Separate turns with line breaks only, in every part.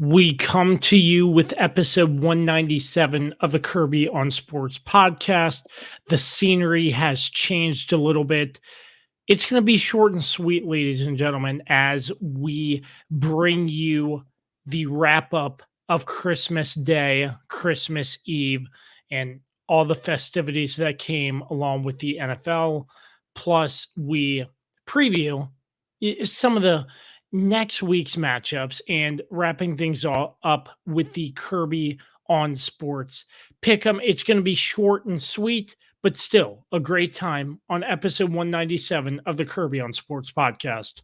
We come to you with episode 197 of the Kirby on Sports podcast. The scenery has changed a little bit. It's going to be short and sweet, ladies and gentlemen, as we bring you the wrap up of Christmas Day, Christmas Eve, and all the festivities that came along with the NFL. Plus, we preview some of the next week's matchups and wrapping things all up with the Kirby on Sports Pick'em. It's going to be short and sweet, but still a great time on episode 197 of the Kirby on Sports podcast.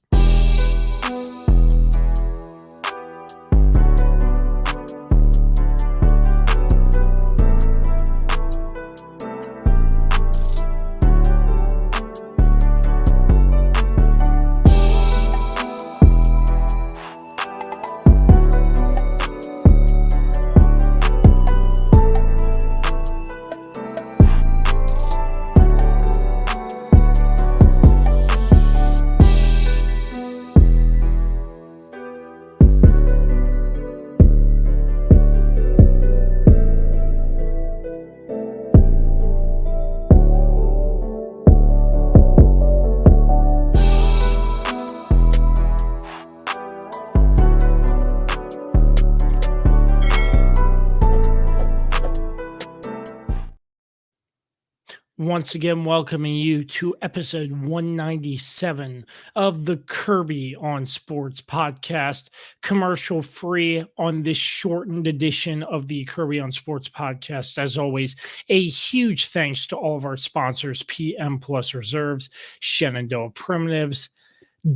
Once again, welcoming you to episode 197 of the Kirby on Sports podcast, commercial free on this shortened edition of the Kirby on Sports podcast. As always, a huge thanks to all of our sponsors, PM Plus Reserves, Shenandoah Primitives,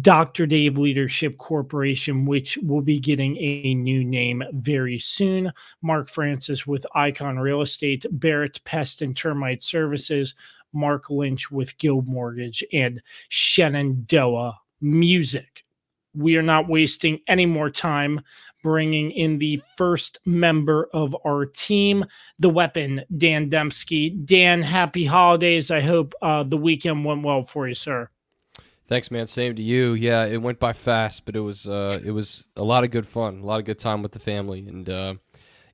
Dr. Dave Leadership Corporation, which will be getting a new name very soon. Mark Francis with Icon Real Estate, Barrett, Pest, and Termite Services, Mark Lynch with Guild Mortgage, and Shenandoah Music. We are not wasting any more time bringing in the first member of our team, the weapon, Dan Dembski. Dan, happy holidays. I hope the weekend went well for you, sir.
Thanks, man. Same to you. Yeah, it went by fast, but it was a lot of good fun, a lot of good time with the family, and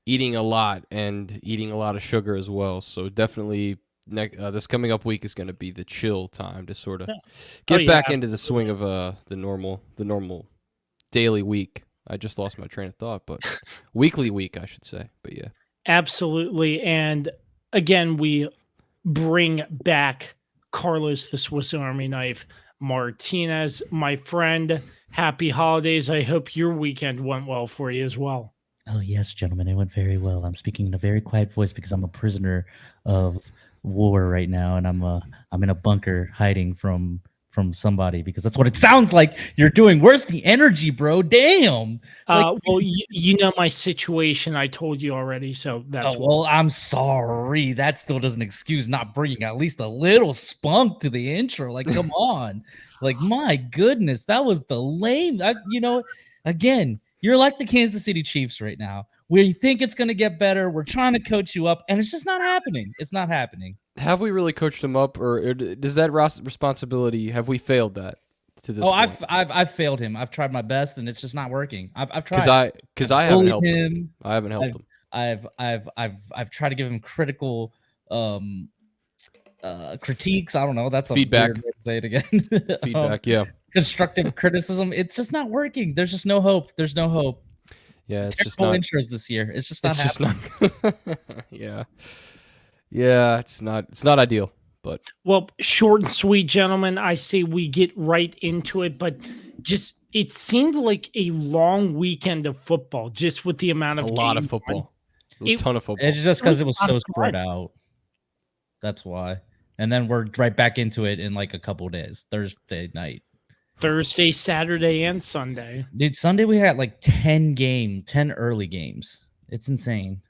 eating a lot of sugar as well. So definitely, this coming up week is going to be the chill time to sort of get back into the swing of the normal daily week. I just lost my train of thought, but weekly week, I should say. But yeah,
absolutely. And again, we bring back Carlos the Swiss Army Knife Martinez, my friend. Happy holidays. I hope your weekend went well for you as well.
Oh yes, gentlemen, it went very well. I'm speaking in a very quiet voice because I'm a prisoner of war right now, and I'm in a bunker hiding from somebody, because that's what it sounds like you're doing. Where's the energy, bro? Damn.
Well, you know my situation. I told you already, so that's
well, I'm sorry. That still doesn't excuse not bringing at least a little spunk to the intro. Like, come on. Like, my goodness, that was the lame. Again, you're like the Kansas City Chiefs right now. We think it's going to get better. We're trying to coach you up, and it's just not happening. It's not happening.
Have we really coached him up, or does that responsibility, have we failed that to this point?
I've failed him. I've tried my best, and it's just not working. I've tried.
Because I haven't helped him. I haven't helped him.
I've tried to give him critical critiques. I don't know. That's a
feedback.
Weird way to say it again.
Feedback, yeah.
Constructive criticism. It's just not working. There's just no hope. There's no hope.
Yeah, it's
terrible
just not
intros this year. It's just not
happening. Yeah, it's not ideal, but
well, short and sweet, gentlemen. I say we get right into it, but just it seemed like a long weekend of football, just with the amount of
a lot of football, a ton of football.
It's just because it was so spread out. That's why. And then we're right back into it in like a couple of days. Thursday night.
Thursday, Saturday, and Sunday.
Dude, Sunday we had like 10 early games. It's insane.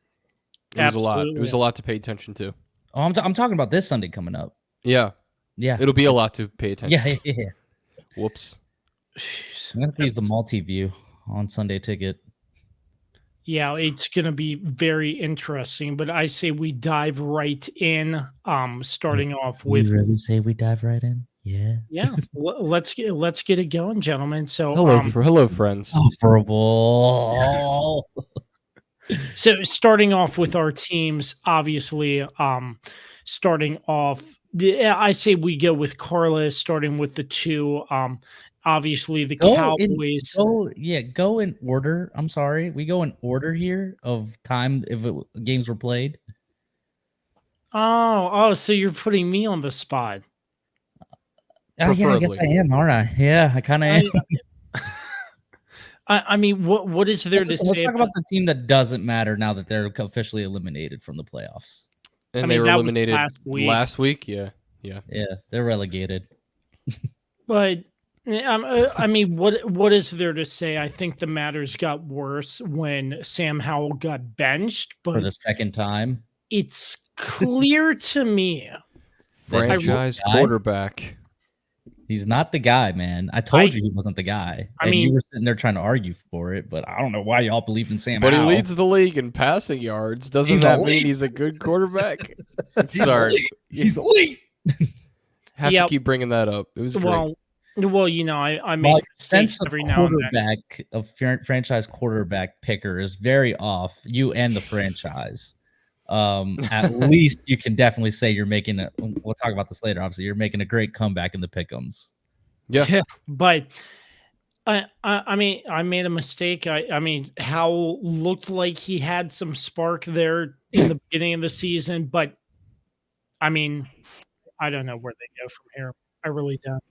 It was a lot. It was a lot to pay attention to.
Oh, I'm talking about this Sunday coming up.
Yeah. It'll be a lot to pay attention to.
Yeah.
Whoops.
I'm going to use the multi-view on Sunday Ticket.
Yeah, it's going to be very interesting, but I say we dive right in, starting off with...
You really say we dive right in?
Yeah, let's get it going, gentlemen. So,
Hello, friends.
Insufferable.
so starting off with our teams, obviously, starting off, I say we go with Carla, starting with the two. Obviously, the Cowboys.
Go in order. I'm sorry. We go in order here of time if games were played.
Oh, so you're putting me on the spot.
Oh yeah, I guess I am. All right. Yeah, I kind of am.
I mean, what is there to
Listen, let's
say
talk about the team that doesn't matter now that they're officially eliminated from the playoffs.
And
I
they
mean,
were
that was
eliminated
last week.
Yeah.
Yeah, they're relegated.
But I mean, what is there to say? I think the matters got worse when Sam Howell got benched,
For
but
the second time.
it's clear to me.
Franchise quarterback.
He's not the guy, man. I told you he wasn't the guy.
I
And
mean,
you were sitting there trying to argue for it, but I don't know why y'all believed in Sam
But he
Howell.
leads the league in passing yards. Doesn't
He's
that
elite.
mean he's a good quarterback?
Sorry. He's elite.
Have to keep bringing that up. It was great.
Well, you know, I make mistakes every now and then.
A franchise quarterback picker is very off. You and the franchise. At least you can definitely say you're making a. We'll talk about this later. Obviously, you're making a great comeback in the pick'ems.
Yeah,
but I mean, I made a mistake. I mean, Howell looked like he had some spark there in the beginning of the season, but I mean, I don't know where they go from here. I really don't.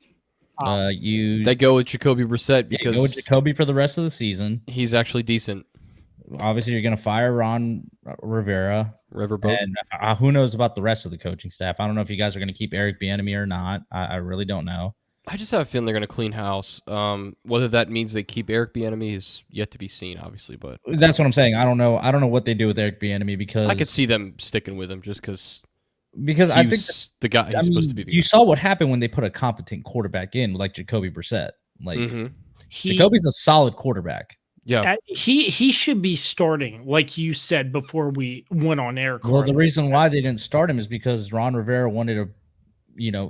They go with Jacoby Brissett because
go with Jacoby for the rest of the season.
He's actually decent.
Obviously, you're going to fire Ron Rivera.
Riverboat.
And who knows about the rest of the coaching staff? I don't know if you guys are going to keep Eric Bieniemy or not. I really don't know.
I just have a feeling they're going to clean house. Whether that means they keep Eric Bieniemy is yet to be seen, obviously. But
that's what I'm saying. I don't know. I don't know what they do with Eric Bieniemy because
I could see them sticking with him just because
I think
the guy he's supposed to be.
You saw what happened when they put a competent quarterback in, like Jacoby Brissett. Like Jacoby's a solid quarterback.
Yeah,
he should be starting, like you said before we went on air.
Well, the reason why they didn't start him is because Ron Rivera wanted to,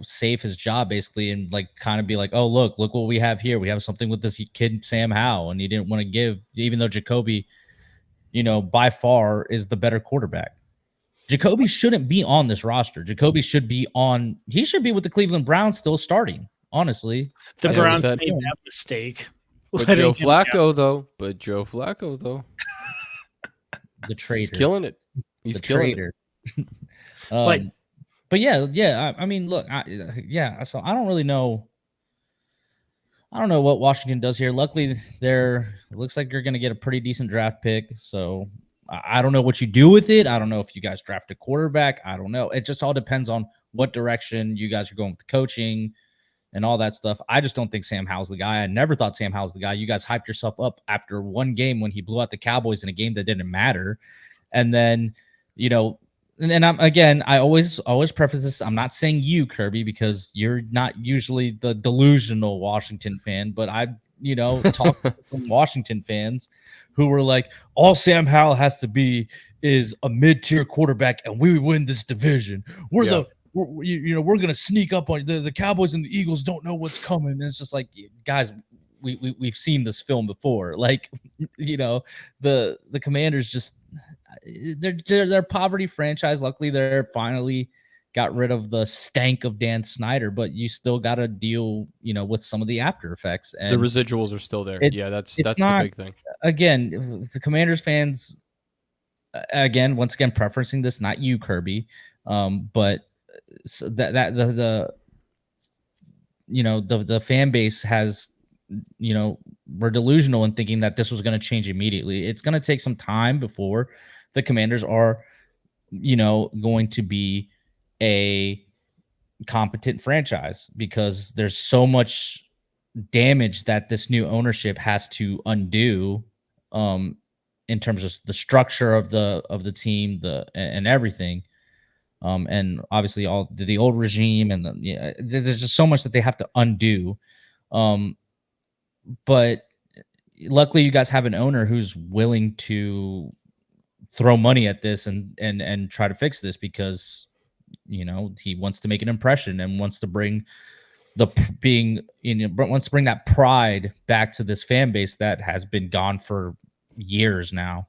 save his job basically, and like kind of be like, oh look what we have here. We have something with this kid Sam Howell, and he didn't want to give, even though Jacoby, by far is the better quarterback. Jacoby shouldn't be on this roster. Jacoby should be on. He should be with the Cleveland Browns still starting. Honestly,
the Browns made that mistake.
But Joe Flacco, though.
The traitor.
He's killing it. He's killing it.
But yeah. I mean, look, so I don't really know. I don't know what Washington does here. Luckily, it looks like you're going to get a pretty decent draft pick. So I don't know what you do with it. I don't know if you guys draft a quarterback. I don't know. It just all depends on what direction you guys are going with the coaching and all that stuff. I just don't think Sam Howell's the guy. I never thought Sam Howell's the guy. You guys hyped yourself up after one game when he blew out the Cowboys in a game that didn't matter. And then, I always preface this. I'm not saying you, Kirby, because you're not usually the delusional Washington fan, but I, talked to some Washington fans who were like, all Sam Howell has to be is a mid-tier quarterback and we win this division. We're going to sneak up on the Cowboys and the Eagles don't know what's coming. And it's just like, guys, we've seen this film before. Like, the Commanders just, they're a poverty franchise. Luckily, they're finally got rid of the stank of Dan Snyder, but you still got to deal, with some of the after effects. And
the residuals are still there. Yeah, that's not, the big thing.
Again, the Commanders fans, once again, preferencing this, not you, Kirby, but so the fan base has, we're delusional in thinking that this was going to change immediately. It's going to take some time before the Commanders are, going to be a competent franchise because there's so much damage that this new ownership has to undo, in terms of the structure of the team, and everything. And obviously all the old regime and there's just so much that they have to undo. But luckily you guys have an owner who's willing to throw money at this and try to fix this because, he wants to make an impression and wants to bring being, wants to bring that pride back to this fan base that has been gone for years now.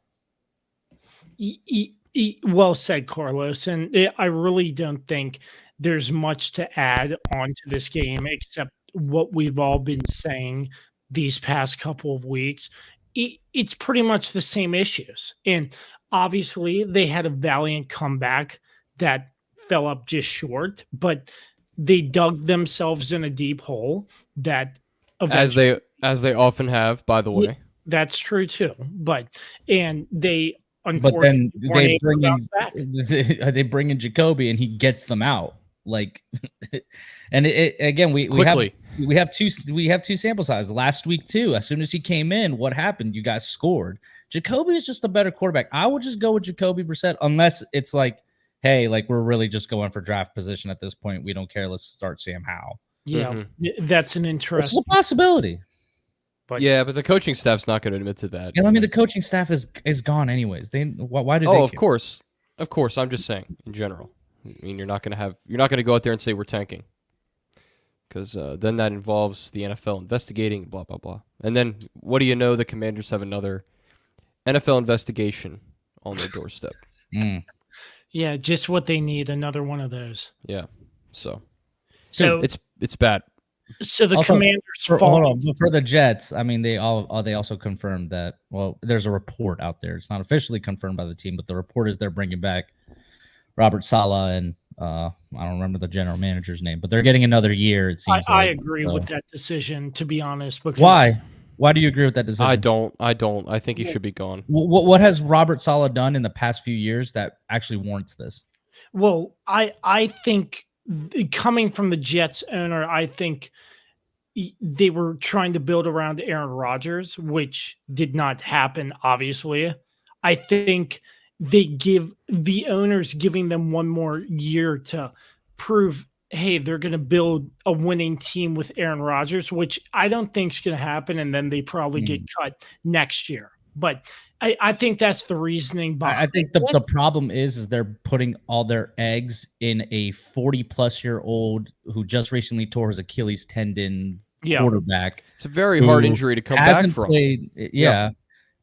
Well said, Carlos. And I really don't think there's much to add on to this game except what we've all been saying these past couple of weeks. It's pretty much the same issues. And obviously, they had a valiant comeback that fell up just short, but they dug themselves in a deep hole that eventually.
As they often have, by the way.
That's true too. And they
But then
unfortunately
they bring in Jacoby and he gets them out. Like, and again, we have two sample sizes last week too. As soon as he came in, what happened? You guys scored. Jacoby is just a better quarterback. I would just go with Jacoby Brissett unless it's like, hey, like we're really just going for draft position at this point. We don't care. Let's start Sam Howell.
Yeah, that's an interesting
possibility.
But the coaching staff's not going to admit to that.
Yeah, I mean the coaching staff is gone anyways. Why do they?
Oh, of course. I'm just saying in general. I mean, you're not going to go out there and say we're tanking, because then that involves the NFL investigating, blah blah blah, and then what do you know? The Commanders have another NFL investigation on their doorstep.
Yeah, just what they need, another one of those.
Yeah, so it's bad.
So the
also,
Commanders
for the Jets. I mean, they also confirmed that. Well, there's a report out there. It's not officially confirmed by the team, but the report is they're bringing back Robert Saleh and I don't remember the general manager's name, but they're getting another year. It seems.
I agree with that decision, to be honest. Because
why? Why do you agree with that decision?
I don't. I think he should be gone.
What has Robert Saleh done in the past few years that actually warrants this?
Well, I think coming from the Jets owner, I think they were trying to build around Aaron Rodgers, which did not happen, obviously. I think the owners giving them one more year to prove, hey, they're going to build a winning team with Aaron Rodgers, which I don't think is going to happen. And then they probably get cut next year. But I think that's the reasoning behind
I think the problem is they're putting all their eggs in a 40-plus-year-old who just recently tore his Achilles tendon quarterback.
It's a very hard injury to come back from.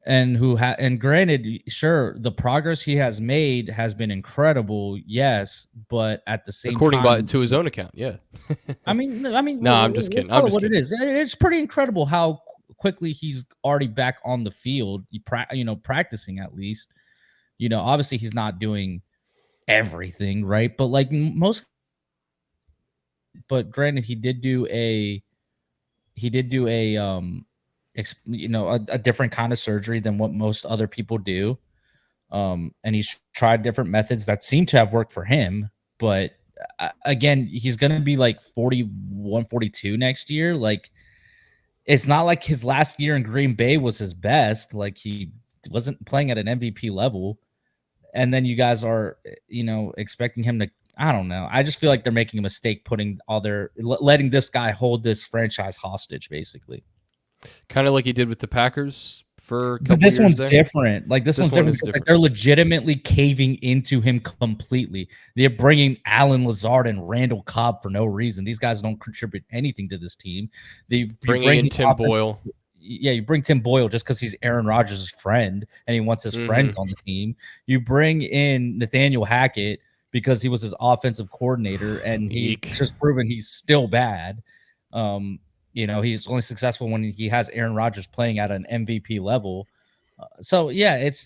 And granted, sure, the progress he has made has been incredible, yes, but at the same time,
according to his own account, yeah.
I mean,
no, I'm just kidding.
It is. It's pretty incredible how quickly he's already back on the field, practicing at least. Obviously he's not doing everything, right? But but granted, he did do a a different kind of surgery than what most other people do. And he's tried different methods that seem to have worked for him. But again, he's going to be like 41, 42 next year. Like, it's not like his last year in Green Bay was his best. Like, he wasn't playing at an MVP level. And then you guys are, expecting him to, I don't know. I just feel like they're making a mistake letting this guy hold this franchise hostage, basically.
Kind of like he did with the Packers for a couple
But this
years
one's
there.
different. Like this one's different because they're legitimately caving into him completely. They're bringing Allen Lazard and Randall Cobb for no reason. These guys don't contribute anything to this team.
Bring in Tim Boyle.
Yeah, you bring Tim Boyle just because he's Aaron Rodgers' friend and he wants his friends on the team. You bring in Nathaniel Hackett because he was his offensive coordinator and he's just proven he's still bad. He's only successful when he has Aaron Rodgers playing at an MVP level. So yeah, it's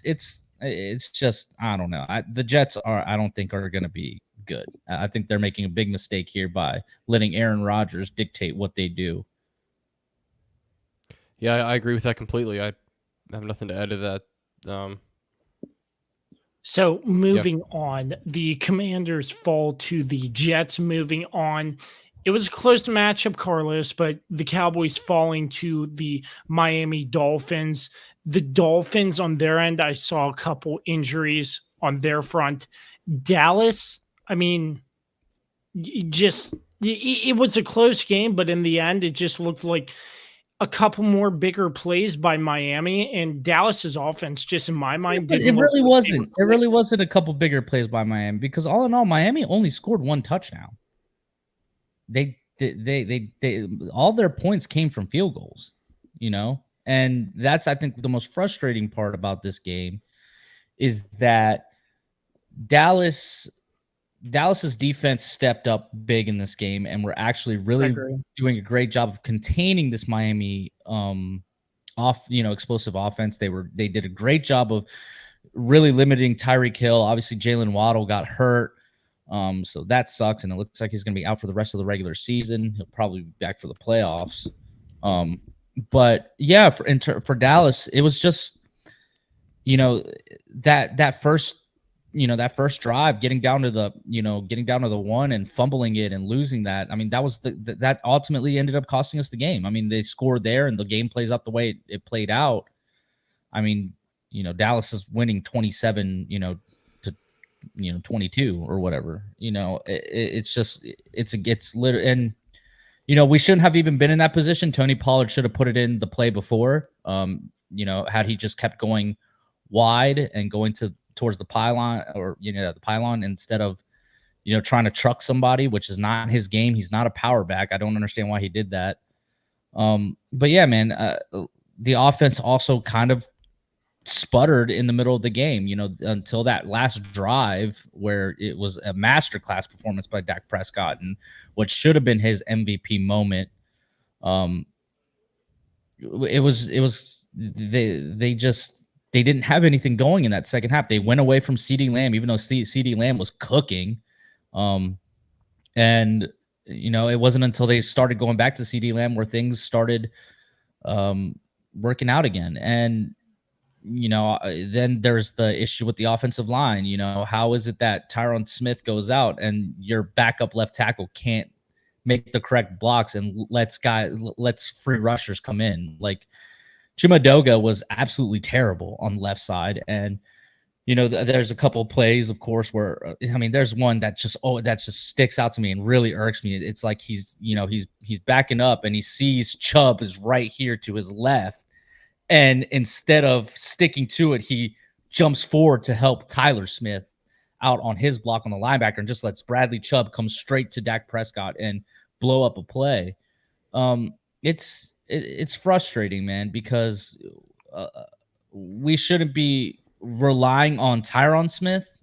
just, I don't know. The Jets I don't think are going to be good. I think they're making a big mistake here by letting Aaron Rodgers dictate what they do.
Yeah, I agree with that completely. I have nothing to add to that.
So moving on, the Commanders fall to the Jets. Moving on. It was a close matchup, Carlos, but the Cowboys falling to the Miami Dolphins. The Dolphins on their end, I saw a couple injuries on their front. Dallas, I mean, it was a close game, but in the end, it just looked like a couple more bigger plays by Miami, and Dallas's offense, just in my mind,
it really wasn't. It really wasn't a couple bigger plays by Miami because all in all, Miami only scored one touchdown. They they all their points came from field goals, and that's, I think, the most frustrating part about this game is that Dallas's defense stepped up big in this game, and we're actually really doing a great job of containing this Miami explosive offense. They did a great job of really limiting Tyreek Hill. Obviously, Jalen Waddle got hurt, so that sucks, and it looks like he's going to be out for the rest of the regular season. He'll probably be back for the playoffs. But yeah, for Dallas, it was just that first drive, getting down to the one and fumbling it and losing that. I mean, that was that ultimately ended up costing us the game. I mean, they scored there and the game plays out the way it played out. I mean, Dallas is winning 27, to 22 or whatever. It's literally, and we shouldn't have even been in that position. Tony Pollard should have put it in the play before. Had he just kept going wide and going towards the pylon, or the pylon, instead of trying to truck somebody, which is not his game. He's not a power back. I don't understand why he did that. But yeah, man, the offense also kind of sputtered in the middle of the game, until that last drive where it was a masterclass performance by Dak Prescott and what should have been his MVP moment. They didn't have anything going in that second half. They went away from CeeDee Lamb, even though CeeDee Lamb was cooking. And it wasn't until they started going back to CeeDee Lamb where things started working out again. And then there's the issue with the offensive line. How is it that Tyron Smith goes out and your backup left tackle can't make the correct blocks and lets free rushers come in? Like, Chimadoga was absolutely terrible on the left side. And, there's a couple of plays, of course, where, there's one that just sticks out to me and really irks me. It's like he's backing up and he sees Chubb is right here to his left. And instead of sticking to it, he jumps forward to help Tyler Smith out on his block on the linebacker and just lets Bradley Chubb come straight to Dak Prescott and blow up a play. It's frustrating, man, because we shouldn't be relying on Tyron Smith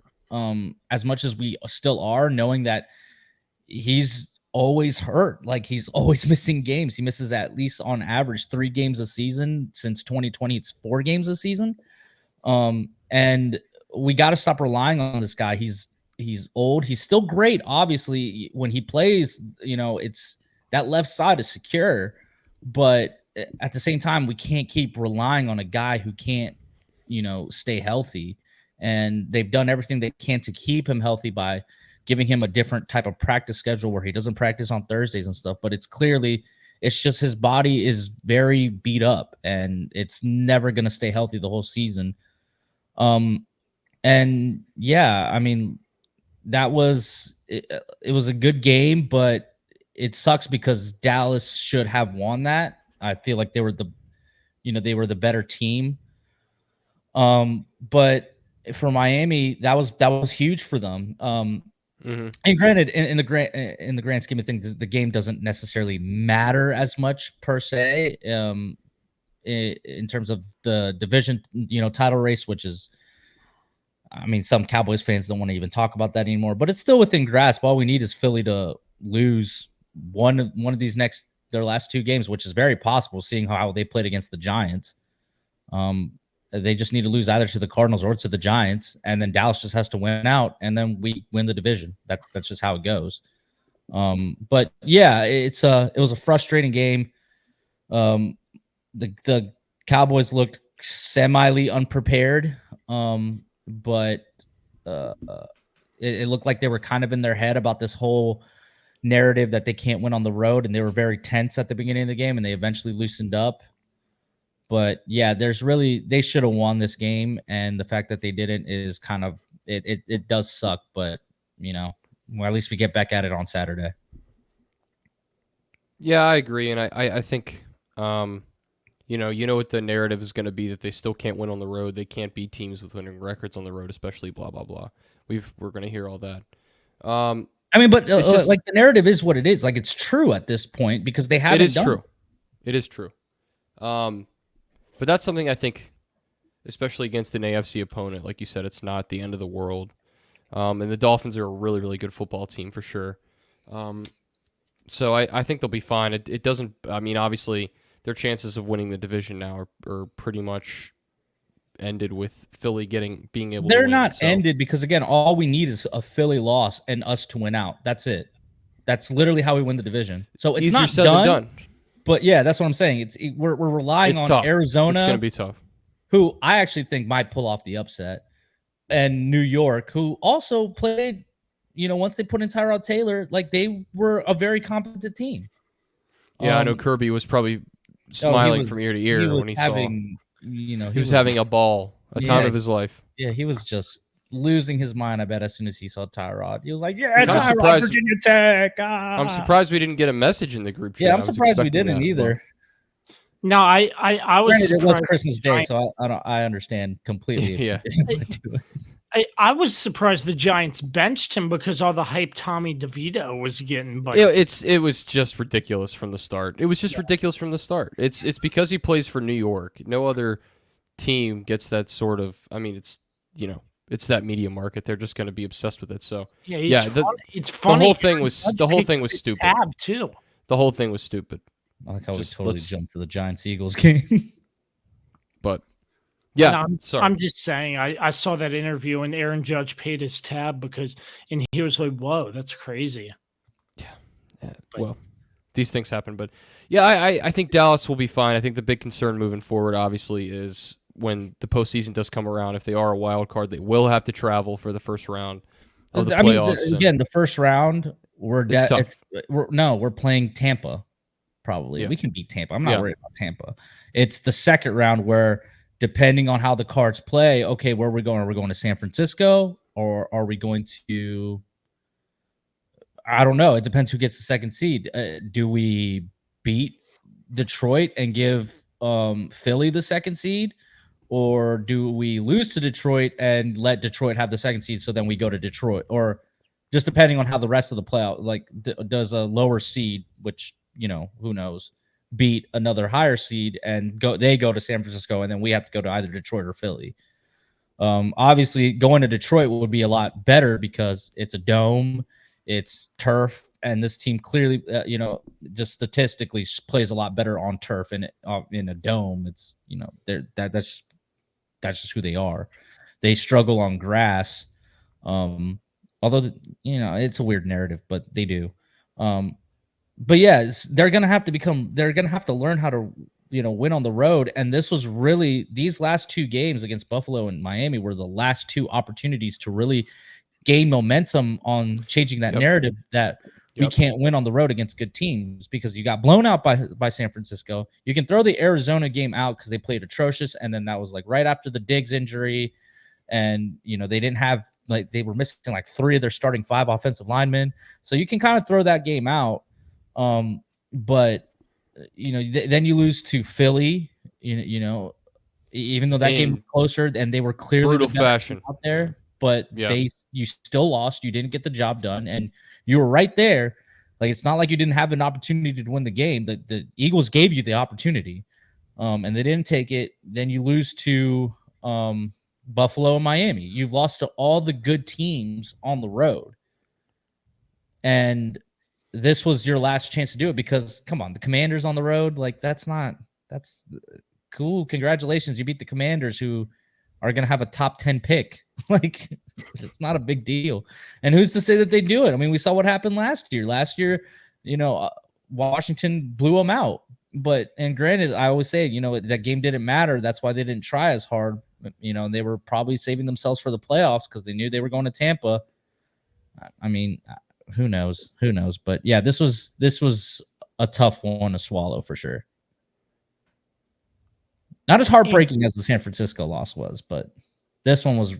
as much as we still are, knowing that he's always hurt. Like, he's always missing games. He misses at least on average 3 games a season. Since 2020, it's 4 games a season. And we got to stop relying on this guy. He's old. He's still great. Obviously, when he plays, it's that left side is secure. But at the same time, we can't keep relying on a guy who can't, stay healthy. And they've done everything they can to keep him healthy by giving him a different type of practice schedule where he doesn't practice on Thursdays and stuff. But it's just his body is very beat up and it's never going to stay healthy the whole season. And yeah, that was it was a good game, but it sucks because Dallas should have won that. I feel like they were the better team. But for Miami, that was huge for them. And granted, in the grand scheme of things, the game doesn't necessarily matter as much per se, in terms of the division, title race, which is, some Cowboys fans don't want to even talk about that anymore, but it's still within grasp. All we need is Philly to lose one of their last 2 games, which is very possible, seeing how they played against the Giants. They just need to lose either to the Cardinals or to the Giants, and then Dallas just has to win out, and then we win the division. That's just how it goes. But yeah, it was a frustrating game. The Cowboys looked semi unprepared, but it looked like they were kind of in their head about this whole narrative that they can't win on the road, and they were very tense at the beginning of the game, and they eventually loosened up. But yeah, they should have won this game, and the fact that they didn't is kind of it does suck. But at least we get back at it on Saturday.
Yeah, I agree, and I think what the narrative is going to be, that they still can't win on the road. They can't beat teams with winning records on the road, especially blah blah blah. We're going to hear all that.
I mean, but
It's just-
like the narrative is what it is. Like it's true at this point because they haven't
It is
done
true. It is true. But that's something I think, especially against an AFC opponent, like you said, it's not the end of the world. And the Dolphins are a really, really good football team for sure. So I think they'll be fine. It doesn't. I mean, obviously, their chances of winning the division now are pretty much ended with Philly being able.
They're
to win,
not
so.
ended because again, all we need is a Philly loss and us to win out. That's it. That's literally how we win the division. So it's
Easier
not
said
done,
than done.
But yeah, that's what I'm saying. We're relying
It's
on
tough.
Arizona.
It's going to be tough.
Who I actually think might pull off the upset, and New York, who also played. Once they put in Tyrod Taylor, like they were a very competent team.
Yeah, I know Kirby was probably smiling from ear to ear when he saw. He was having a ball, time of his life.
Yeah, he was just losing his mind. I bet as soon as he saw Tyrod, he was like, "Yeah,
Tyrod,
Virginia Tech."
I'm surprised we didn't get a message in the group chat.
Yeah, I'm surprised we didn't either.
No, I was.
Granted, it was Christmas Day, so I understand completely.
Yeah.
I was surprised the Giants benched him because all the hype Tommy DeVito was getting. But
it was just ridiculous from the start. It was just ridiculous from the start. It's because he plays for New York. No other team gets that sort of. I mean, it's that media market. They're just going to be obsessed with it. So
it's funny.
The whole thing was stupid.
Tab too.
The whole thing was stupid.
I like how we totally jumped to the Giants-Eagles game.
But yeah,
I'm just saying. I saw that interview and Aaron Judge paid his tab and he was like, "Whoa, that's crazy."
Yeah. Well, these things happen, but yeah, I think Dallas will be fine. I think the big concern moving forward, obviously, is when the postseason does come around. If they are a wild card, they will have to travel for the first round of the playoffs.
The first round we're playing Tampa. Probably we can beat Tampa. I'm not worried about Tampa. It's the second round where, depending on how the cards play, okay, where are we going? Are we going to San Francisco or are we going to? I don't know. It depends who gets the second seed. Do we beat Detroit and give Philly the second seed, or do we lose to Detroit and let Detroit have the second seed? So then we go to Detroit, or just depending on how the rest of the playoff, like does a lower seed, which who knows, beat another higher seed and they go to San Francisco, and then we have to go to either Detroit or Philly. Obviously going to Detroit would be a lot better because it's a dome, it's turf, and this team clearly just statistically plays a lot better on turf and in a dome. It's that's just who they are. They struggle on grass, although it's a weird narrative, but they do. But yeah, they're gonna have to learn how to win on the road. And this was really, these last two games against Buffalo and Miami were the last two opportunities to really gain momentum on changing that narrative that we can't win on the road against good teams, because you got blown out by San Francisco. You can throw the Arizona game out because they played atrocious, and then that was like right after the Diggs injury, and they didn't have, like, they were missing like 3 of their starting 5 offensive linemen, so you can kind of throw that game out. But then you lose to Philly, even though that game was closer and they were clearly
brutal fashion
out there, but you still lost. You didn't get the job done, and you were right there. Like, it's not like you didn't have an opportunity to win the game. The Eagles gave you the opportunity, and they didn't take it. Then you lose to Buffalo and Miami. You've lost to all the good teams on the road, and this was your last chance to do it, because come on, the Commanders on the road, like that's cool. Congratulations. You beat the Commanders, who are going to have a top 10 pick. Like, it's not a big deal. And who's to say that they do it? I mean, we saw what happened last year. Washington blew them out, and granted, I always say, that game didn't matter. That's why they didn't try as hard. They were probably saving themselves for the playoffs because they knew they were going to Tampa. I mean, who knows? But yeah, this was a tough one to swallow for sure. Not as heartbreaking as the San Francisco loss was, but this one was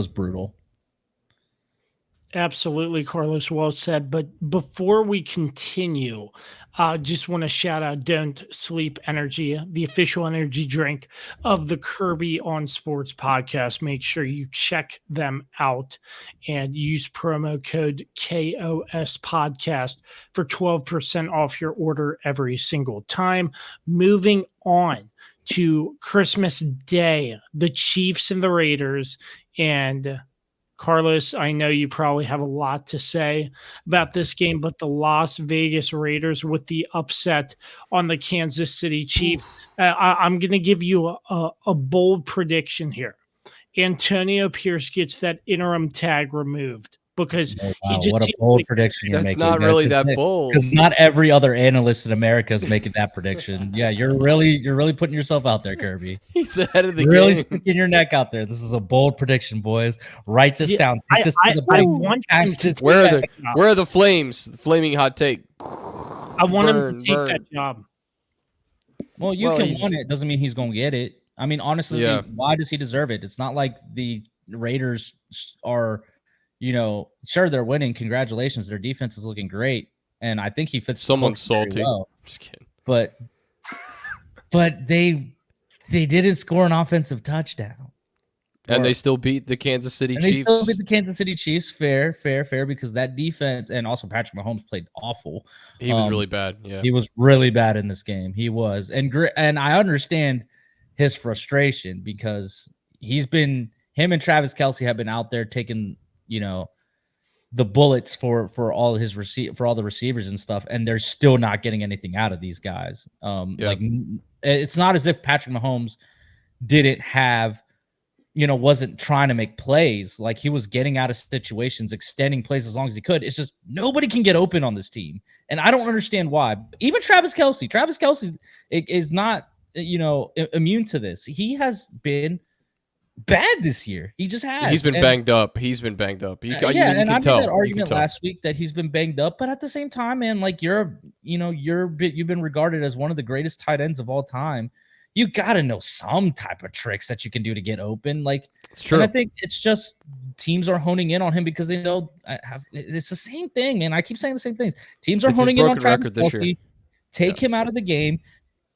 brutal.
Absolutely, Carlos. Well said. But before we continue, just want to shout out Don't Sleep Energy, the official energy drink of the Kirby on Sports podcast. Make sure you check them out and use promo code KOS podcast for 12% off your order every single time. Moving on to Christmas Day, the Chiefs and the Raiders. And Carlos, I know you probably have a lot to say about this game, but the Las Vegas Raiders with the upset on the Kansas City Chiefs. I'm going to give you a bold prediction here. Antonio Pierce gets that interim tag removed because he just
what a
seems
bold
like
prediction you're
That's
making.
not really that bold.
Because not every other analyst in America is making that prediction. Yeah, you're really putting yourself out there, Kirby.
He's ahead of the
You're really
game.
sticking your neck out there. This is a bold prediction, boys. Write this down. Take this to the
I
bank.
want
Cash
him to
this
Where are
check.
the Where are the flames? The flaming hot take.
I want him to take that job.
Well, you can want it. Doesn't mean he's going to get it. I mean, honestly,
Yeah.
why does he deserve it? It's not like the Raiders are, sure, they're winning. Congratulations. Their defense is looking great. And I think he fits.
Someone's
very
salty.
well.
Just kidding.
But they didn't score an offensive touchdown.
And they still beat the Kansas City Chiefs.
They still beat the Kansas City Chiefs. Fair, because that defense, and also Patrick Mahomes played awful.
He was really bad. Yeah,
he was really bad in this game. He was, and I understand his frustration because him and Travis Kelce have been out there taking, the bullets for all the receivers and stuff, and they're still not getting anything out of these guys. Like, it's not as if Patrick Mahomes didn't have, wasn't trying to make plays. Like, he was getting out of situations, extending plays as long as he could. It's just nobody can get open on this team, and I don't understand why. Even Travis Kelce is not, immune to this. He has been bad this year. He just has.
He's been banged up. You
and I
can
made
tell.
that argument last week that he's been banged up, but at the same time, man, like you've been regarded as one of the greatest tight ends of all time. You got to know some type of tricks that you can do to get open. Like,
It's true.
And I think it's just teams are honing in on him because they know it's the same thing, man. I keep saying the same things. Teams are honing in on Travis Kelce, take him out of the game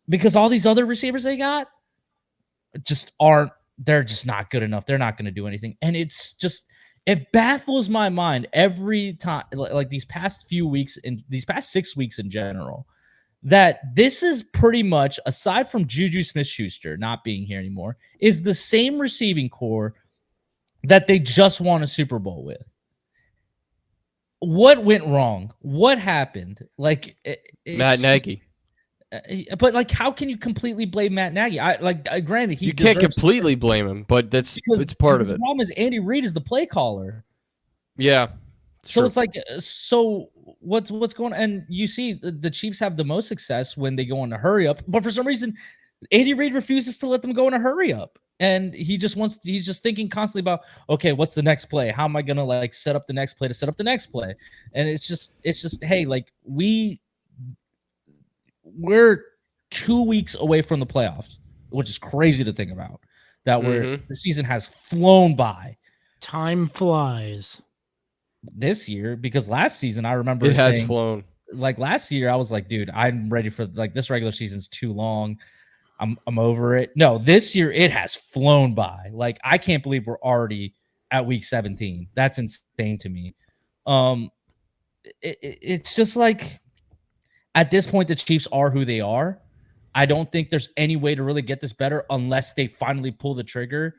because all these other receivers they got just aren't. They're just not good enough. They're not going to do anything. And it baffles my mind every time, like these past few weeks and these past 6 weeks in general, that this is pretty much, aside from Juju Smith-Schuster not being here anymore, is the same receiving core that they just won a Super Bowl with. What went wrong? What happened? Like,
Matt Nagy.
But like, how can you completely blame Matt Nagy? Granted,
You can't completely blame him, but it's part of it.
The problem is Andy Reid is the play caller.
Yeah.
So it's like, what's going on? And you see the Chiefs have the most success when they go in a hurry up, but for some reason, Andy Reid refuses to let them go in a hurry up. And he's just thinking constantly about, okay, what's the next play? How am I going to set up the next play to set up the next play? And it's just, hey, like we're 2 weeks away from the playoffs, which is crazy to think about. That the season has flown by.
Time flies
this year, because last season I remember
it has flown.
Like last year, I was like, dude, I'm ready for this regular season's too long. I'm over it. No, this year it has flown by. Like, I can't believe we're already at week 17. That's insane to me. It's just like, at this point, the Chiefs are who they are. I don't think there's any way to really get this better unless they finally pull the trigger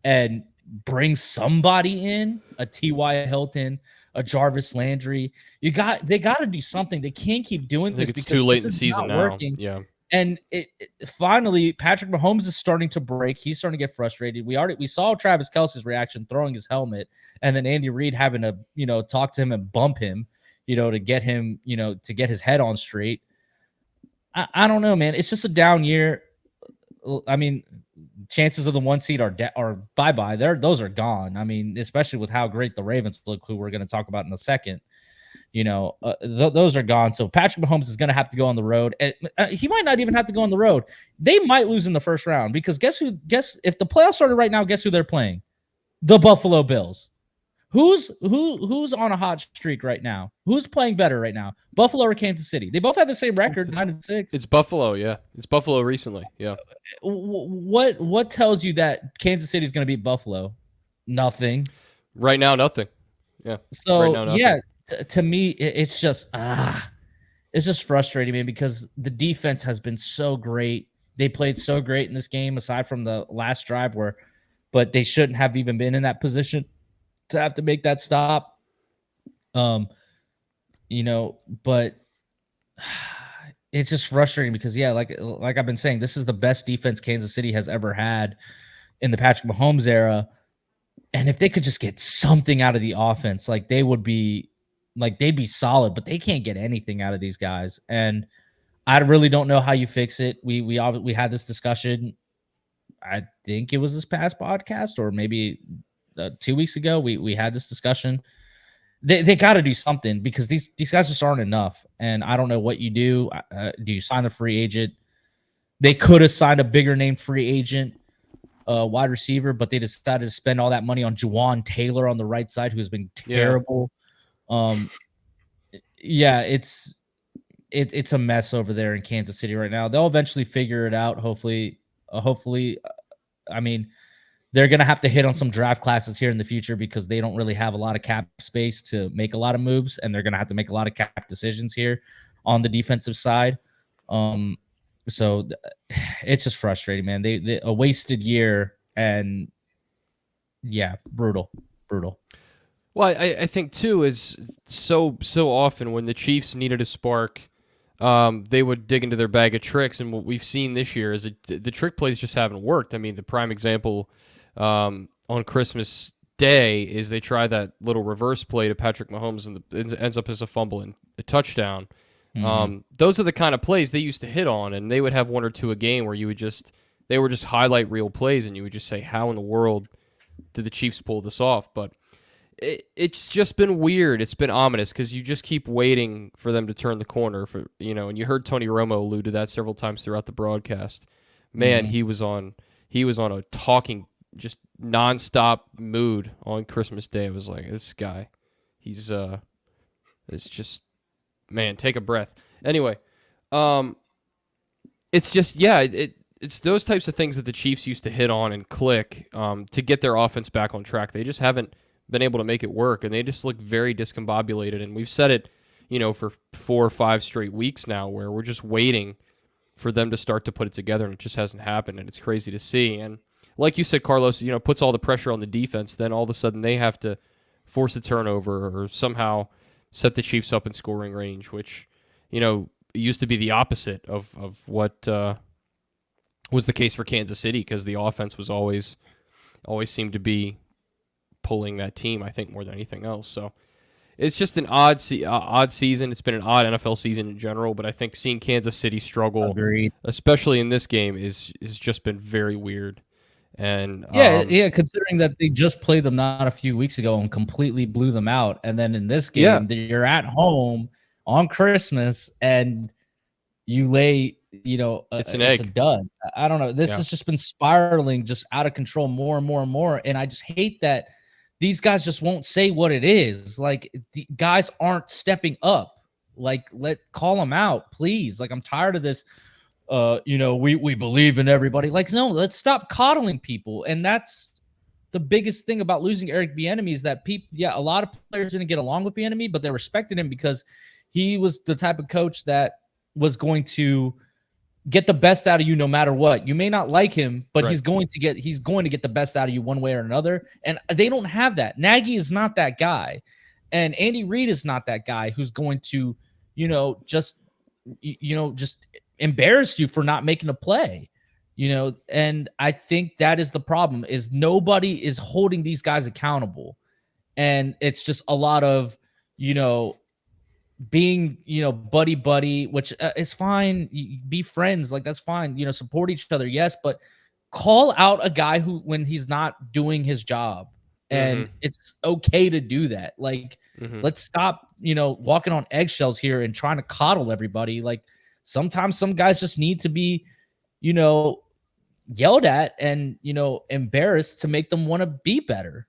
and bring somebody in, a T.Y. Hilton, a Jarvis Landry. They got to do something. They can't keep doing this
because it's
because
too late in the season now.
Working.
Yeah.
And finally, Patrick Mahomes is starting to break. He's starting to get frustrated. We saw Travis Kelce's reaction throwing his helmet, and then Andy Reid having to talk to him and bump him, to get him, to get his head on straight. I don't know, man. It's just a down year. I mean, chances of the 1 seed are bye-bye. Those are gone. I mean, especially with how great the Ravens look, who we're going to talk about in a second. Those are gone. So Patrick Mahomes is going to have to go on the road. He might not even have to go on the road. They might lose in the first round because guess if the playoffs started right now, guess who they're playing? The Buffalo Bills. Who's on a hot streak right now? Who's playing better right now? Buffalo or Kansas City? They both have the same record, 9-6.
It's Buffalo, yeah. It's Buffalo recently, yeah.
What tells you that Kansas City is going to beat Buffalo? Nothing.
Right now, nothing. Yeah.
So
right now, nothing.
yeah, to me, it's just frustrating, man, because the defense has been so great. They played so great in this game, aside from the last drive but they shouldn't have even been in that position to have to make that stop. But it's just frustrating because like I've been saying, this is the best defense Kansas City has ever had in the Patrick Mahomes era. And if they could just get something out of the offense, like they'd be solid, but they can't get anything out of these guys. And I really don't know how you fix it. We had this discussion. I think it was this past podcast or maybe 2 weeks ago. We had this discussion. They got to do something because these guys just aren't enough. And I don't know what you do. Do you sign a free agent? They could have signed a bigger name free agent, wide receiver, but they decided to spend all that money on Juwan Taylor on the right side, who has been terrible. Yeah. It's a mess over there in Kansas City right now. They'll eventually figure it out. Hopefully, I mean, they're going to have to hit on some draft classes here in the future because they don't really have a lot of cap space to make a lot of moves, and they're going to have to make a lot of cap decisions here on the defensive side. So it's just frustrating, man. They a wasted year, and yeah, brutal.
Well, I think too is so often when the Chiefs needed a spark, they would dig into their bag of tricks, and what we've seen this year is the trick plays just haven't worked. I mean, the prime example on Christmas Day is they try that little reverse play to Patrick Mahomes, and it ends up as a fumble and a touchdown. Mm-hmm. Those are the kind of plays they used to hit on, and they would have one or two a game where they were just highlight reel plays, and you would just say, how in the world did the Chiefs pull this off? But it's just been weird. It's been ominous because you just keep waiting for them to turn the corner. And you heard Tony Romo allude to that several times throughout the broadcast. Man, he was on a talking, just nonstop mood on Christmas Day. I was like, this guy, it's just, man, take a breath. Anyway, it's just, it's those types of things that the Chiefs used to hit on and click to get their offense back on track. They just haven't been able to make it work, and they just look very discombobulated. And we've said it, for 4 or 5 straight weeks now, where we're just waiting for them to start to put it together, and it just hasn't happened, and it's crazy to see. And like you said, Carlos, puts all the pressure on the defense. Then all of a sudden they have to force a turnover or somehow set the Chiefs up in scoring range, which, used to be the opposite of what was the case for Kansas City, because the offense was always seemed to be pulling that team, I think, more than anything else. So it's just an odd season. It's been an odd NFL season in general, but I think seeing Kansas City struggle,
Agreed,
especially in this game, is just been very weird. And
considering that they just played them not a few weeks ago and completely blew them out, and then in this game you're at home on Christmas and you lay, it's a dud. I don't know. This has just been spiraling just out of control more and more and more, and I just hate that these guys just won't say what it is. Like, the guys aren't stepping up. Like, call them out, please. Like, I'm tired of this. We believe in everybody. Like, no, let's stop coddling people. And that's the biggest thing about losing Eric Bieniemy is that a lot of players didn't get along with Bieniemy, but they respected him because he was the type of coach that was going to get the best out of you no matter what. You may not like him, but he's going to get the best out of you one way or another. And they don't have that. Nagy is not that guy. And Andy Reid is not that guy who's going to, just embarrass you for not making a play. And I think that is the problem, is nobody is holding these guys accountable. And it's just a lot of, being, buddy, which is fine. Be friends. Like, that's fine. Support each other. Yes. But call out a guy when he's not doing his job, and it's okay to do that. Like, let's stop, walking on eggshells here and trying to coddle everybody. Like, sometimes some guys just need to be, yelled at and, embarrassed to make them want to be better.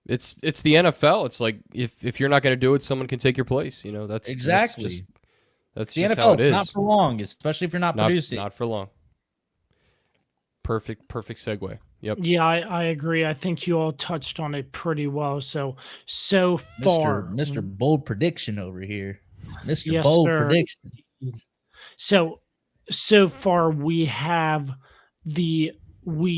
It's the NFL. It's like if you're not going to do it, someone can take your place. You know, that's
Exactly.
that's
The
just
NFL,
how it
it's
is.
not for long, especially if you're not producing.
Not for long. Perfect segue. Yep.
Yeah, I agree. I think you all touched on it pretty well. So far,
Mr. Bold Prediction over here. Mr.
yes,
Bold
sir.
Prediction.
So far we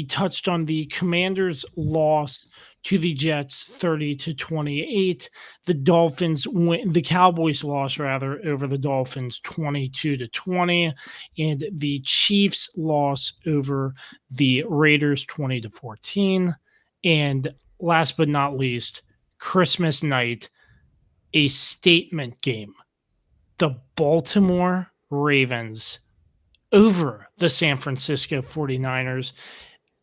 touched on the Commanders' loss to the Jets 30-28. The Cowboys loss rather over the Dolphins 22-20, and the Chiefs loss over the Raiders 20-14. And last but not least, Christmas night, a statement game. The Baltimore Ravens over the San Francisco 49ers.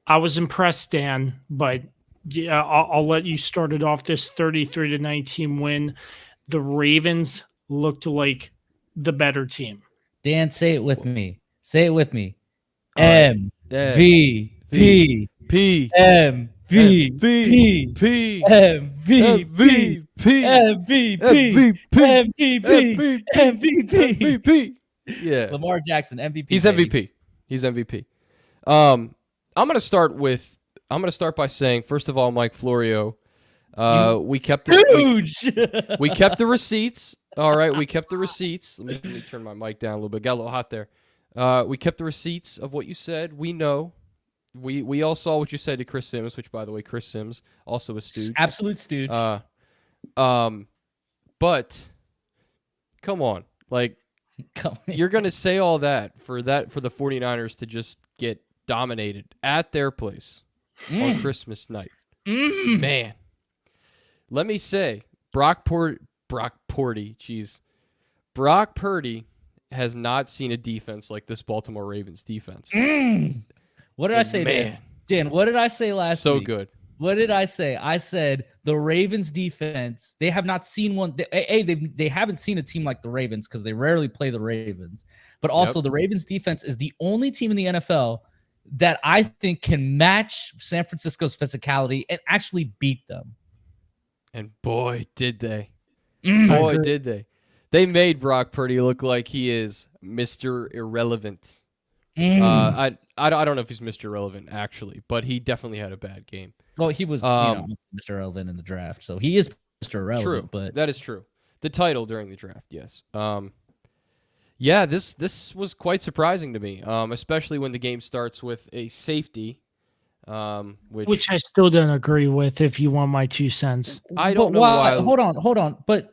I was impressed, Dan, but yeah, I'll let you start it off. This 33-19 win. The Ravens looked like the better team.
Dan, say it with me. Say it with me.
All right.
MVP.
P.
MVP.
P.
MVP. MVP.
Yeah.
Lamar Jackson, MVP.
He's
baby.
MVP. He's MVP. I'm gonna start by saying, first of all, Mike Florio, we kept the receipts. All right, we kept the receipts. Let me turn my mic down a little bit. Got a little hot there. We kept the receipts of what you said. We know. We all saw what you said to Chris Sims, which, by the way, Chris Sims also a stooge.
Absolute stooge.
But come on, like you're gonna say all that for the 49ers to just get dominated at their place on Christmas night. Man, let me say, Brock Purdy has not seen a defense like this Baltimore Ravens defense.
What did I say,
man?
Dan, what did I say last week?
So good.
What did I say? I said the Ravens defense, they have not seen one. They haven't seen a team like the Ravens because they rarely play the Ravens. But also the Ravens defense is the only team in the NFL that I think can match San Francisco's physicality and actually beat them. And
boy, did they. Boy, did they. They made Brock Purdy look like he is Mr. Irrelevant. I don't know if he's Mr. Irrelevant, actually, but he definitely had a bad game.
Well, he was Mr. Irrelevant in the draft, so he is Mr. Irrelevant.
True,
but
that is true. The title during the draft, yes. Yeah, this was quite surprising to me, especially when the game starts with a safety, which
I still don't agree with. If you want my 2 cents,
I don't know why.
Hold on, but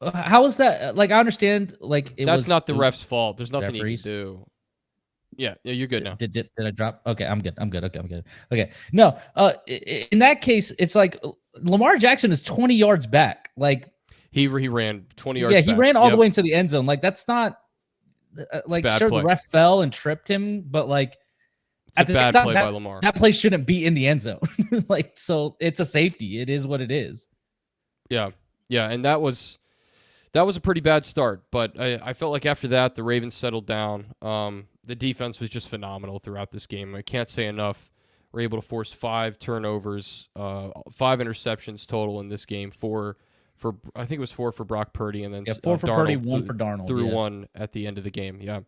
how is that? Like, I understand. Like,
that's not the ref's fault. There's nothing
Jeffries.
you can do. Yeah, you're good now.
Did I drop? Okay, I'm good. Okay, I'm good. Okay, no. In that case, it's like Lamar Jackson is 20 yards back. Like
he ran 20 yards.
Yeah, he ran all the way into the end zone. Like that's not like sure
play.
The ref fell and tripped him, but like
it's a bad play by Lamar.
That play shouldn't be in the end zone. Like so, it's a safety. It is what it is.
Yeah, and that was a pretty bad start. But I felt like after that, the Ravens settled down. The defense was just phenomenal throughout this game. I can't say enough. We're able to force 5 turnovers, 5 interceptions total in this game. 4 for I think it was 4 for Brock Purdy, and then
4 for Purdy, 1 for Darnold.
Threw 1 at the end of the game. Yeah,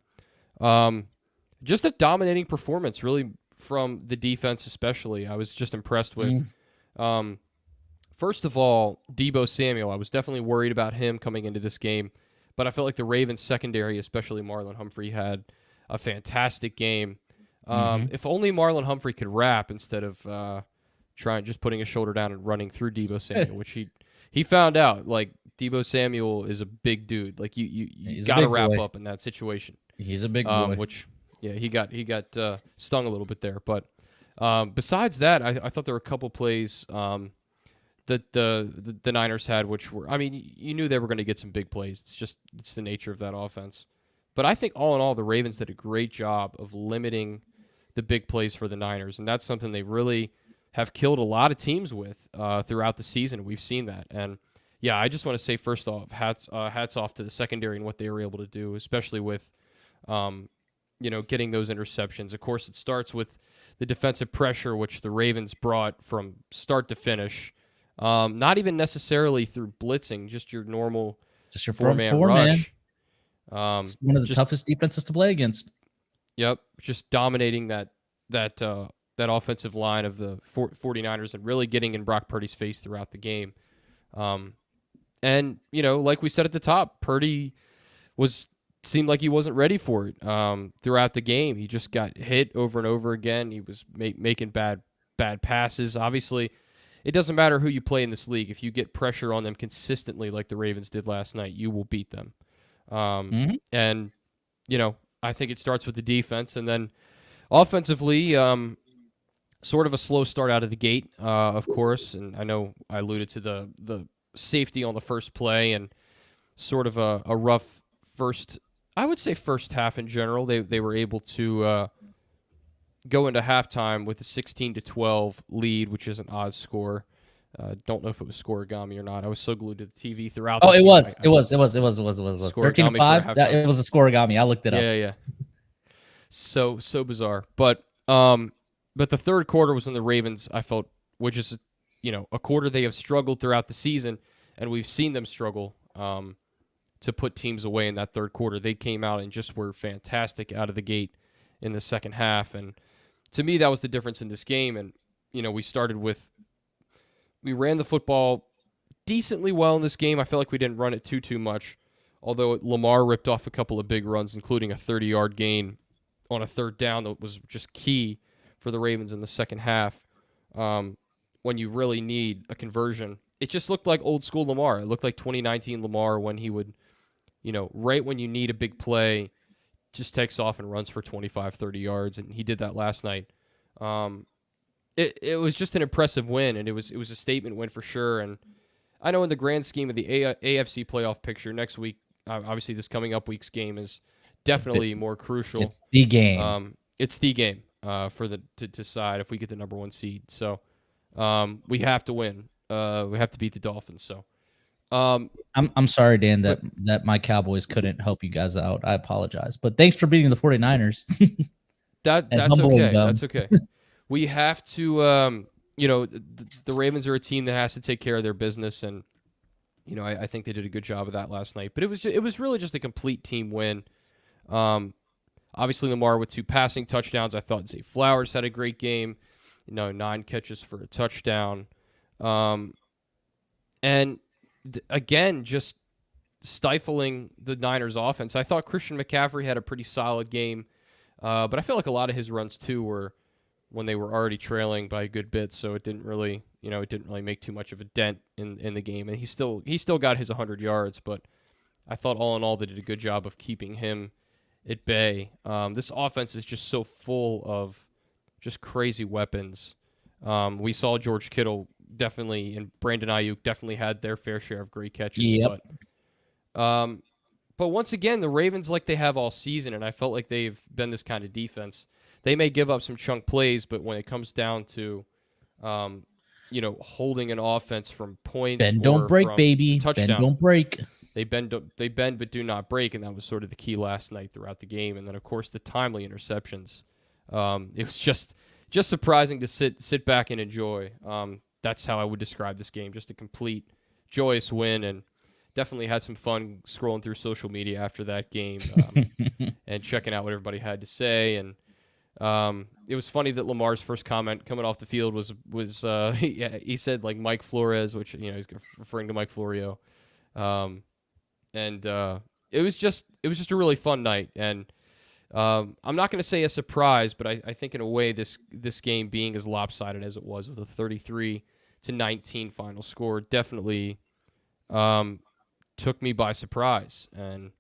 just a dominating performance, really, from the defense, especially. I was just impressed with. First of all, Deebo Samuel. I was definitely worried about him coming into this game, but I felt like the Ravens secondary, especially Marlon Humphrey, had a fantastic game. If only Marlon Humphrey could rap instead of just putting his shoulder down and running through Deebo Samuel, which he found out. Like Deebo Samuel is a big dude. Like you got to wrap up in that situation.
He's a big boy.
Which he got stung a little bit there. But besides that, I thought there were a couple plays that the Niners had, which were, I mean, you knew they were going to get some big plays. It's the nature of that offense. But I think all in all, the Ravens did a great job of limiting the big plays for the Niners, and that's something they really have killed a lot of teams with throughout the season. We've seen that, and yeah, I just want to say first off, hats off to the secondary and what they were able to do, especially with getting those interceptions. Of course, it starts with the defensive pressure, which the Ravens brought from start to finish. Not even necessarily through blitzing, just your normal
Just your front
four-man
four, man.
rush.
It's one of the toughest defenses to play against.
Yep, just dominating that offensive line of the 49ers and really getting in Brock Purdy's face throughout the game. And, like we said at the top, Purdy seemed like he wasn't ready for it throughout the game. He just got hit over and over again. He was making bad passes. Obviously, it doesn't matter who you play in this league. If you get pressure on them consistently like the Ravens did last night, you will beat them. And, I think it starts with the defense. And then offensively, sort of a slow start out of the gate, of course. And I know I alluded to the safety on the first play and sort of a rough first half in general. They were able to go into halftime with a 16-12 lead, which is an odd score. Don't know if it was scoregami or not. I was so glued to the TV throughout.
Oh,
this
it
game.
was. It was. 13-5. It was a scoregami. I looked it up.
Yeah. So bizarre. But the third quarter was when the Ravens, I felt, which is a quarter they have struggled throughout the season, and we've seen them struggle to put teams away in that third quarter. They came out and just were fantastic out of the gate in the second half, and to me that was the difference in this game. And we ran the football decently well in this game. I felt like we didn't run it too much, although Lamar ripped off a couple of big runs, including a 30-yard gain on a third down that was just key for the Ravens in the second half. When you really need a conversion, it just looked like old school Lamar. It looked like 2019 Lamar when he would, right when you need a big play, just takes off and runs for 25, 30 yards, and he did that last night. It was just an impressive win, and it was a statement win for sure. And I know in the grand scheme of the AFC playoff picture next week, obviously this coming up week's game is definitely more crucial.
It's the game.
It's the game to decide if we get the number one seed. So we have to win. We have to beat the Dolphins. So
I'm sorry, Dan, that my Cowboys couldn't help you guys out. I apologize, but thanks for beating the 49ers.
that's okay. That's okay. We have to, the Ravens are a team that has to take care of their business, and I think they did a good job of that last night. But it was really just a complete team win. Obviously Lamar with 2 passing touchdowns. I thought Zay Flowers had a great game. 9 catches for a touchdown. And again, just stifling the Niners offense. I thought Christian McCaffrey had a pretty solid game, but I feel like a lot of his runs too were when they were already trailing by a good bit, so it didn't really make too much of a dent in the game. And he still got his 100 yards, but I thought all in all they did a good job of keeping him at bay. This offense is just so full of just crazy weapons. We saw George Kittle definitely, and Brandon Ayuk definitely had their fair share of great catches.
Yep.
But once again, the Ravens, like they have all season, and I felt like they've been this kind of defense, they may give up some chunk plays, but when it comes down to, holding an offense from points,
bend don't break, baby.
Touchdown,
bend don't break.
They bend but do not break, and that was sort of the key last night throughout the game. And then, of course, the timely interceptions. It was just surprising to sit back and enjoy. That's how I would describe this game. Just a complete joyous win, and definitely had some fun scrolling through social media after that game and checking out what everybody had to say. And it was funny that Lamar's first comment coming off the field was he said like Mike Flores, which he's referring to Mike Florio. And it was just a really fun night. And I'm not going to say a surprise, but I think in a way this game being as lopsided as it was with a 33-19 final score definitely took me by surprise. And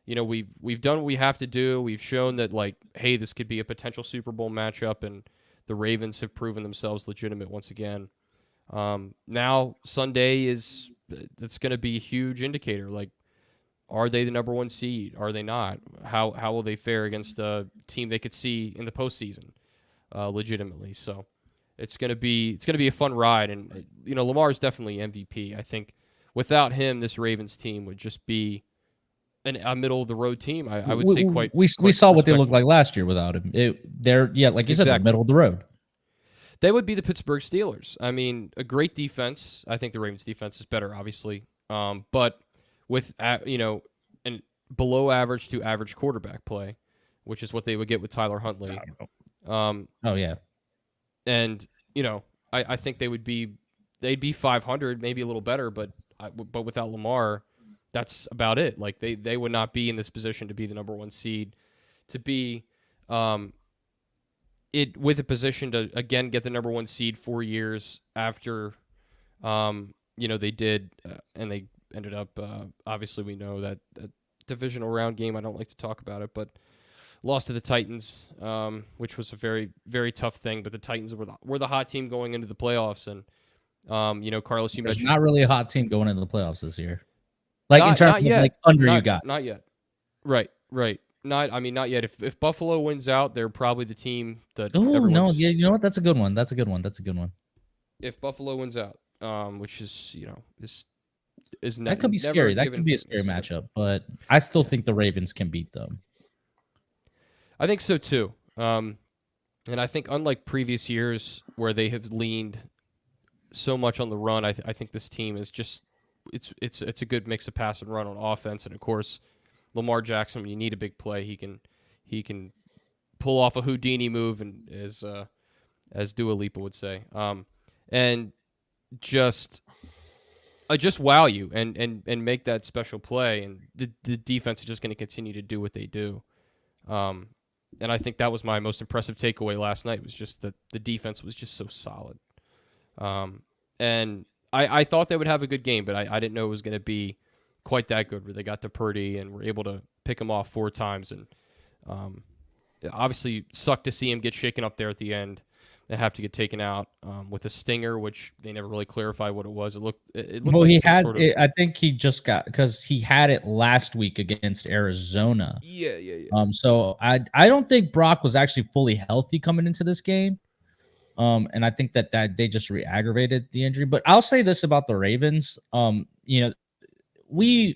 we've done what we have to do. We've shown that, like, hey, this could be a potential Super Bowl matchup, and the Ravens have proven themselves legitimate once again. Now Sunday that's going to be a huge indicator. Like, are they the number one seed? Are they not? How will they fare against a team they could see in the postseason, legitimately? So it's gonna be a fun ride, and Lamar is definitely MVP. I think without him, this Ravens team would just be a middle of the road team. I would say quite.
We saw what they looked like last year without him. They're like you said, they're middle of the road.
They would be the Pittsburgh Steelers. I mean, a great defense. I think the Ravens' defense is better, obviously, but with an below average to average quarterback play, which is what they would get with Tyler Huntley.
Oh yeah,
and I think they'd be 500, maybe a little better, but without Lamar, that's about it. Like they would not be in this position to be the number 1 seed, to be with a position to again get the number 1 seed 4 years after they did and they ended up obviously we know that divisional round game. I don't like to talk about it, but lost to the Titans, which was a very, very tough thing. But the Titans were the hot team going into the playoffs, and Carlos, you mentioned
not really a hot team going into the playoffs this year, like in terms of like you got
not yet, right. Not yet. If Buffalo wins out, they're probably the team that.
Oh no, yeah, you know what? That's a good one.
If Buffalo wins out, which is
that could be scary. That could be a scary matchup, but I still think the Ravens can beat them.
I think so too. And I think unlike previous years where they have leaned so much on the run, I think this team is just it's a good mix of pass and run on offense, and of course Lamar Jackson, when you need a big play, he can pull off a Houdini move, and as Dua Lipa would say, and just wow you and make that special play, and the defense is just going to continue to do what they do. And I think that was my most impressive takeaway last night, was just that the defense was just so solid. And I thought they would have a good game, but I didn't know it was going to be quite that good, where they got to Purdy and were able to pick him off 4 times. And obviously sucked to see him get shaken up there at the end and have to get taken out with a stinger, which they never really clarified what it was. It looked
well,
like
he had it, I think he just got, because he had it last week against Arizona.
Yeah.
So I don't think Brock was actually fully healthy coming into this game. And I think that they just re-aggravated the injury. But I'll say this about the Ravens. We've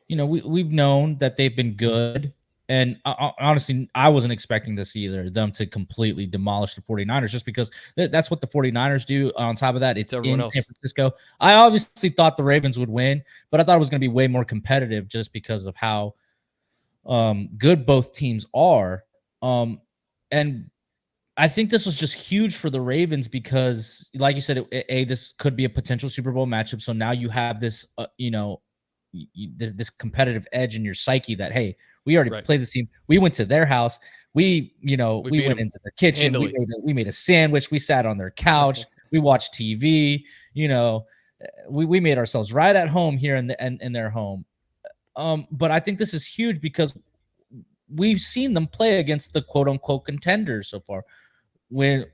known that they've been good. And honestly, I wasn't expecting this either, them to completely demolish the 49ers, just because that's what the 49ers do. On top of that, it's in San Francisco. I obviously thought the Ravens would win, but I thought it was going to be way more competitive just because of how good both teams are. And I think this was just huge for the Ravens because, like you said, this could be a potential Super Bowl matchup. So now you have this, this competitive edge in your psyche that, hey, we already played this team. We went to their house. We went into their kitchen. We made a sandwich. We sat on their couch. We watched TV. We made ourselves right at home here in their home. But I think this is huge because we've seen them play against the quote unquote contenders so far. When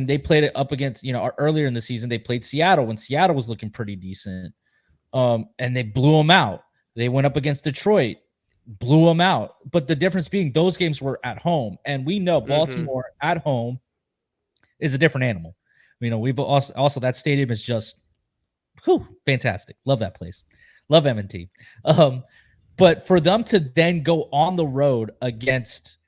they played it up against, earlier in the season, they played Seattle when Seattle was looking pretty decent. And they blew them out. They went up against Detroit, blew them out. But the difference being those games were at home. And we know Baltimore at home is a different animal. We've also that stadium is just fantastic. Love that place. Love M&T. But for them to then go on the road against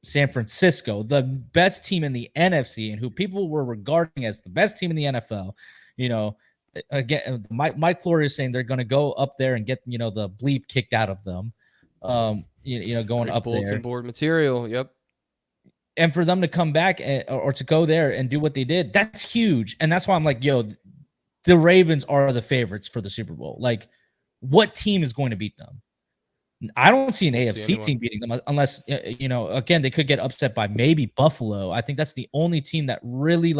San Francisco, the best team in the NFC, and who people were regarding as the best team in the NFL, again, Mike Florio is saying they're going to go up there and get, the bleep kicked out of them. Going up there.
Bulletin board material. Yep.
And for them to come back or to go there and do what they did, that's huge. And that's why I'm like, the Ravens are the favorites for the Super Bowl. Like, what team is going to beat them? I don't see an AFC team beating them unless, again, they could get upset by maybe Buffalo. I think that's the only team that really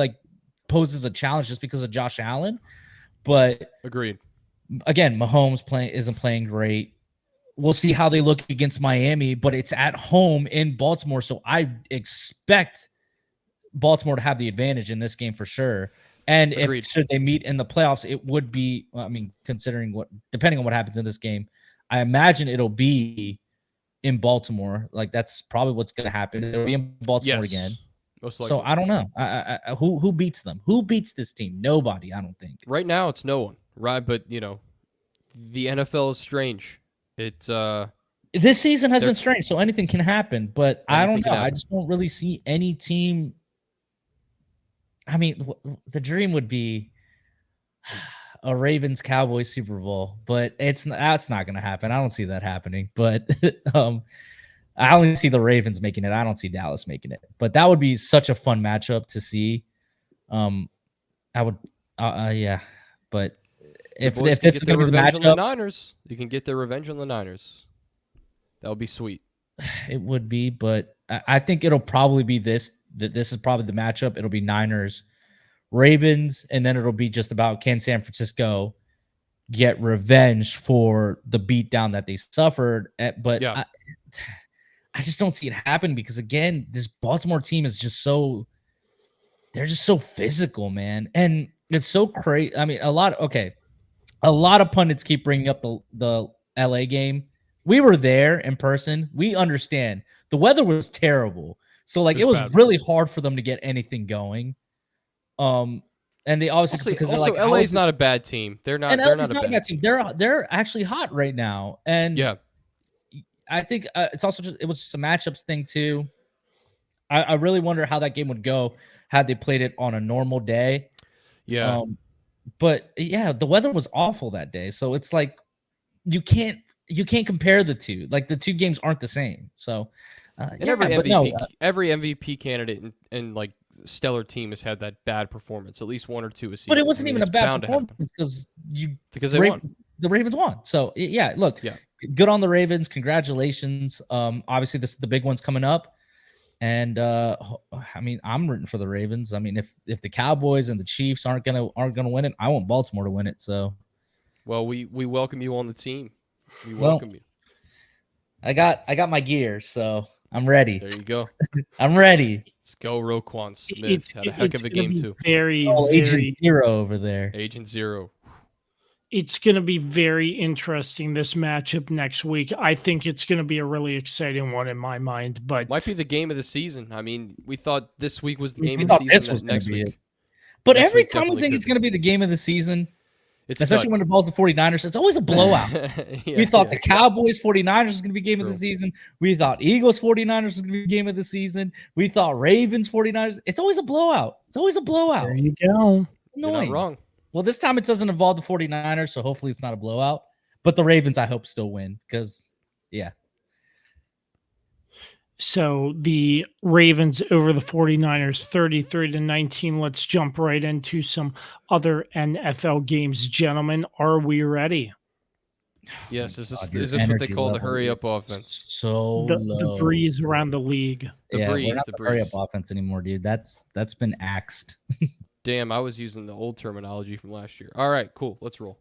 poses a challenge just because of Josh Allen. But
agreed.
Again, Mahomes isn't playing great. We'll see how they look against Miami, but it's at home in Baltimore. So I expect Baltimore to have the advantage in this game for sure. And should they meet in the playoffs, it would be, depending on what happens in this game, I imagine it'll be in Baltimore. That's probably what's going to happen. It'll be in Baltimore again.
Most likely.
So I don't know. Who beats them? Who beats this team? Nobody, I don't think.
Right now, it's no one. Right, but the NFL is strange. It's
this season has been strange, so anything can happen. But I don't know. I just don't really see any team I mean, the dream would be a Ravens Cowboys Super Bowl, but that's not going to happen. I don't see that happening. But I only see the Ravens making it. I don't see Dallas making it. But that would be such a fun matchup to see. I would, yeah. But if this is going to be the
matchup, on the
matchup,
Niners, you can get their revenge on the Niners. That would be sweet.
it would be. But I think it'll probably be this. This is probably the matchup. It'll be Niners, Ravens, and then it'll be just about can San Francisco get revenge for the beatdown that they suffered. But
Yeah.
I just don't see it happen because, again, this Baltimore team is just so – they're just so physical, man. And it's so crazy. I mean, a lot of pundits keep bringing up the LA game. We were there in person. We understand. The weather was terrible. So, like, it was really hard for them to get anything going. And they obviously because
also,
they're like,
LA's not a bad team. They're not.
And
they're
LA's not a bad team. They're actually hot right now. And
yeah,
I think it's also it was just a matchups thing too. I really wonder how that game would go had they played it on a normal day.
Yeah.
But yeah, the weather was awful that day. So it's like you can't compare the two. Like the two games aren't the same. So
every MVP candidate and like stellar team has had that bad performance, at least one or two a season.
But it wasn't even a bad performance
because they won.
The Ravens won. So yeah, look, good on the Ravens. Congratulations. Obviously this is the big one's coming up. And I mean, I'm rooting for the Ravens. I mean, if the Cowboys and the Chiefs aren't gonna win it, I want Baltimore to win it. So,
well, we welcome you on the team. We welcome you.
I got my gear, so I'm ready.
There you go.
I'm ready.
Let's go, Roquan Smith. Had a heck of a game too.
Agent Zero over there.
Agent Zero.
It's going to be very interesting, this matchup next week. I think it's going to be a really exciting one in my mind. But
might be the game of the season. I mean, we thought this week was the game of the season.
This was
next week.
But every time we think it's going to be the game of the season, especially when it involves the 49ers, it's always a blowout. We thought the Cowboys 49ers was going to be game of the season. We thought Eagles 49ers was going to be game of the season. We thought Ravens 49ers. It's always a blowout.
There you go.
You're
not wrong.
Well, this time it doesn't involve the 49ers, so hopefully it's not a blowout. But the Ravens, I hope, still win because, yeah.
So the Ravens over the 49ers, 33-19. Let's jump right into some other NFL games, gentlemen. Are we ready?
Yes. Is this what they call the hurry-up offense?
So
the breeze around the league.
We're not the hurry-up offense anymore, dude. That's been axed.
Damn, I was using the old terminology from last year. All right, cool. Let's roll.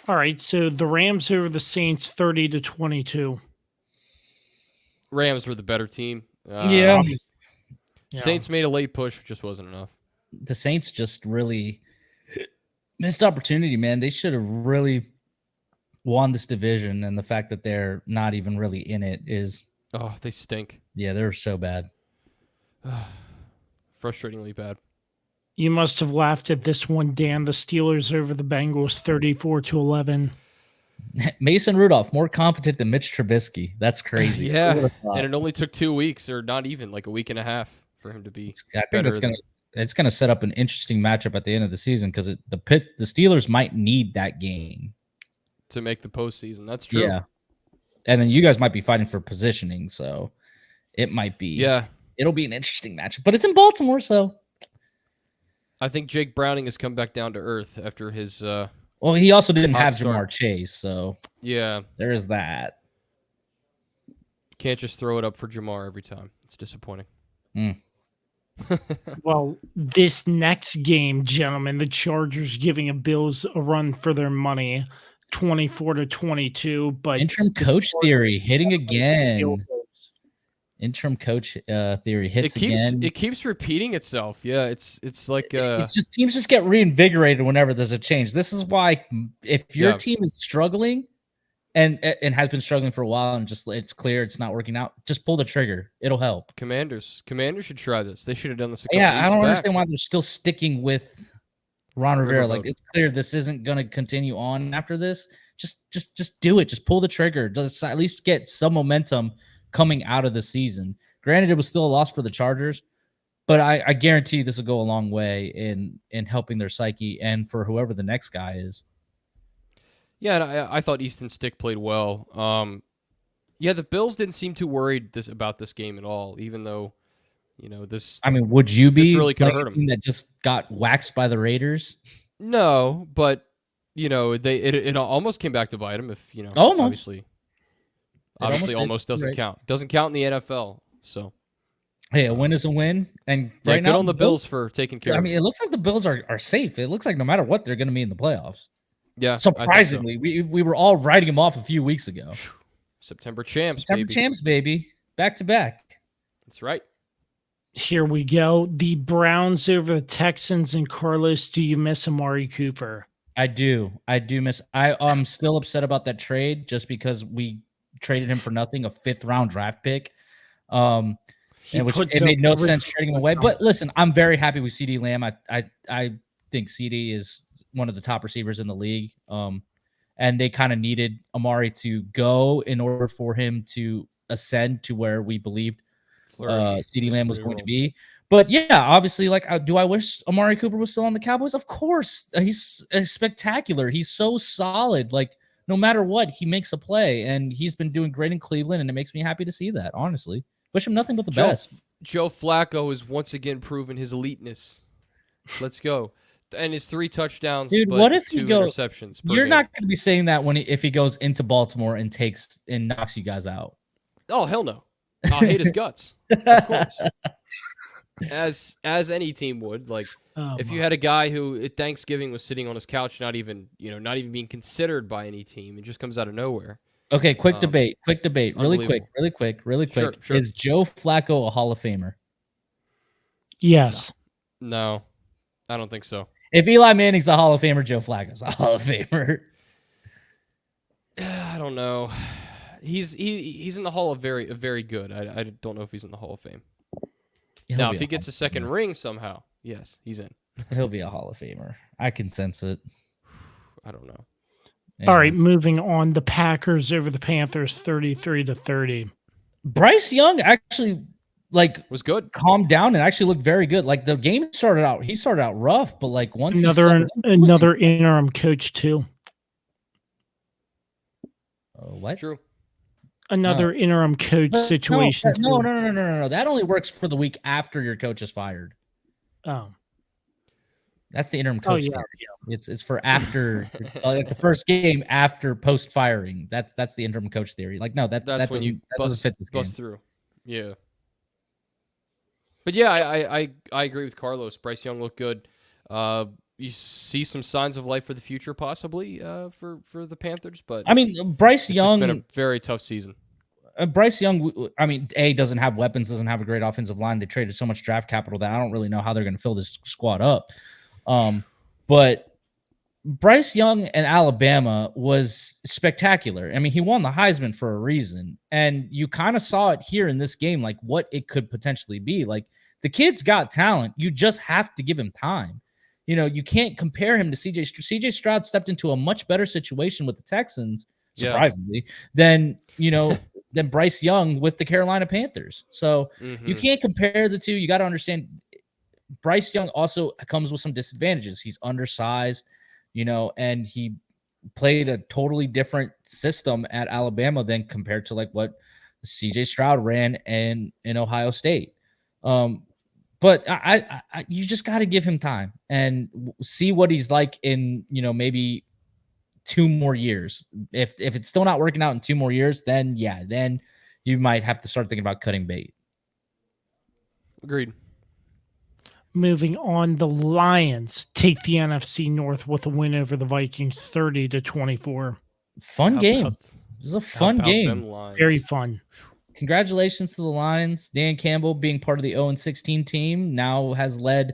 All right, so the Rams over the Saints, 30-22.
Rams were the better team. Saints made a late push, just wasn't enough.
The Saints just really missed opportunity, man. They should have really won this division, and the fact that they're not even really in it is...
Oh, they stink.
Yeah, they're so bad.
Frustratingly bad.
You must have laughed at this one, Dan. The Steelers over the Bengals, 34-11.
Mason Rudolph, more competent than Mitch Trubisky. That's crazy.
Yeah, and it only took 2 weeks, or not even, like a week and a half for him to be
it's gonna set up an interesting matchup at the end of the season because the Steelers might need that game
to make the postseason. That's true.
Yeah, and then you guys might be fighting for positioning, so it might be.
Yeah,
it'll be an interesting matchup, but it's in Baltimore, so.
I think Jake Browning has come back down to earth after his.
Well, he also didn't have Jamar Chase, so
yeah,
there is that.
You can't just throw it up for Jamar every time. It's disappointing.
Well, this next game, gentlemen, the Chargers giving the Bills a run for their money, 24-22. But
interim coach theory hitting again. Interim coach theory hits again.
It keeps repeating itself. Yeah, it's like
it's just teams just get reinvigorated whenever there's a change. This is why if your team is struggling and has been struggling for a while and just it's clear it's not working out, just pull the trigger. It'll help.
Commanders should try this. They should have done this.
I don't understand why they're still sticking with Ron Rivera. Like it's clear this isn't going to continue on after this. Just do it. Just pull the trigger. Just at least get some momentum coming out of the season. Granted, it was still a loss for the Chargers, But I guarantee this will go a long way in helping their psyche and for whoever the next guy is.
Yeah, and I thought Easton Stick played well. Yeah, the Bills didn't seem too worried about this game at all, even though, this.
I mean, would you
this
be
really could have
playing
hurt
a team
them.
that just got waxed by the Raiders?
No, but it almost came back to bite them. If
Almost.
obviously, almost doesn't
right.
count. Doesn't count in the NFL. So
Hey, a win is a win, and
yeah,
right
good
now
on the Bills for taking care.
I
of
mean,
it.
it looks like the Bills are safe. It looks like no matter what, they're going to be in the playoffs.
Yeah,
Surprisingly, we were all writing them off a few weeks ago.
September champs,
September
baby.
champs, baby, back to back.
That's right.
Here we go. The Browns over the Texans. And Carlos, do you miss Amari Cooper?
I do miss. I'm still upset about that trade just because we traded him for nothing, a 5th round draft pick. And which it made no sense trading him away. But listen, I'm very happy with CD Lamb. I think CD is one of the top receivers in the league. And they kind of needed Amari to go in order for him to ascend to where we believed CD Lamb was going to be. But yeah, obviously, like, do I wish Amari Cooper was still on the Cowboys? Of course. He's spectacular. He's so solid. Like, no matter what, he makes a play, and he's been doing great in Cleveland, and it makes me happy to see that, honestly. Wish him nothing but the best.
Joe Flacco has once again proven his eliteness. Let's go. And his 3 touchdowns,
dude.
but
What if
2
he goes?
interceptions?
You're not going to be saying that if he goes into Baltimore and knocks you guys out.
Oh, hell no! I'll hate his guts, of course. As any team would. Like, if you had a guy who at Thanksgiving was sitting on his couch, not even being considered by any team, it just comes out of nowhere.
Okay, quick debate, really quick.
Sure.
Is Joe Flacco a Hall of Famer?
Yes.
No, I don't think so.
If Eli Manning's a Hall of Famer, Joe Flacco's a Hall of Famer.
I don't know. He's in the Hall of very good. I don't know if he's in the Hall of Fame. Now, if he gets a second ring somehow, yes, he's in.
He'll be a Hall of Famer. I can sense it.
I don't know.
Anyways. All right, moving on. The Packers over the Panthers, 33-30.
Bryce Young actually
was good.
Calmed down and actually looked very good. Like, the game started out rough, but like once
another interim coach too.
What?
True.
Another interim coach situation.
No. That only works for the week after your coach is fired.
Oh.
That's the interim coach.
Yeah.
It's for after like the first game after post firing. That's the interim coach theory. Like, no, that doesn't fit this game.
Bust through. Yeah. But yeah, I agree with Carlos. Bryce Young looked good. You see some signs of life for the future, possibly for the Panthers. But
I mean, Bryce Young.
It's been a very tough season.
Bryce Young, I mean, doesn't have weapons, doesn't have a great offensive line. They traded so much draft capital that I don't really know how they're going to fill this squad up. But Bryce Young in Alabama was spectacular. I mean, he won the Heisman for a reason. And you kind of saw it here in this game, like what it could potentially be. Like, the kid's got talent. You just have to give him time. You can't compare him to CJ. CJ Stroud stepped into a much better situation with the Texans, surprisingly, than Bryce Young with the Carolina Panthers. So you can't compare the two. You got to understand Bryce Young also comes with some disadvantages. He's undersized, and he played a totally different system at Alabama than compared to like what CJ Stroud ran in Ohio State. But you just got to give him time and see what he's like in, maybe 2 more years. If it's still not working out in 2 more years, then you might have to start thinking about cutting bait.
Agreed.
Moving on, the Lions take the NFC North with a win over the Vikings, 30-24.
Fun game. It was a fun game.
Very fun.
Congratulations to the Lions. Dan Campbell, being part of the 0-16 team, now has led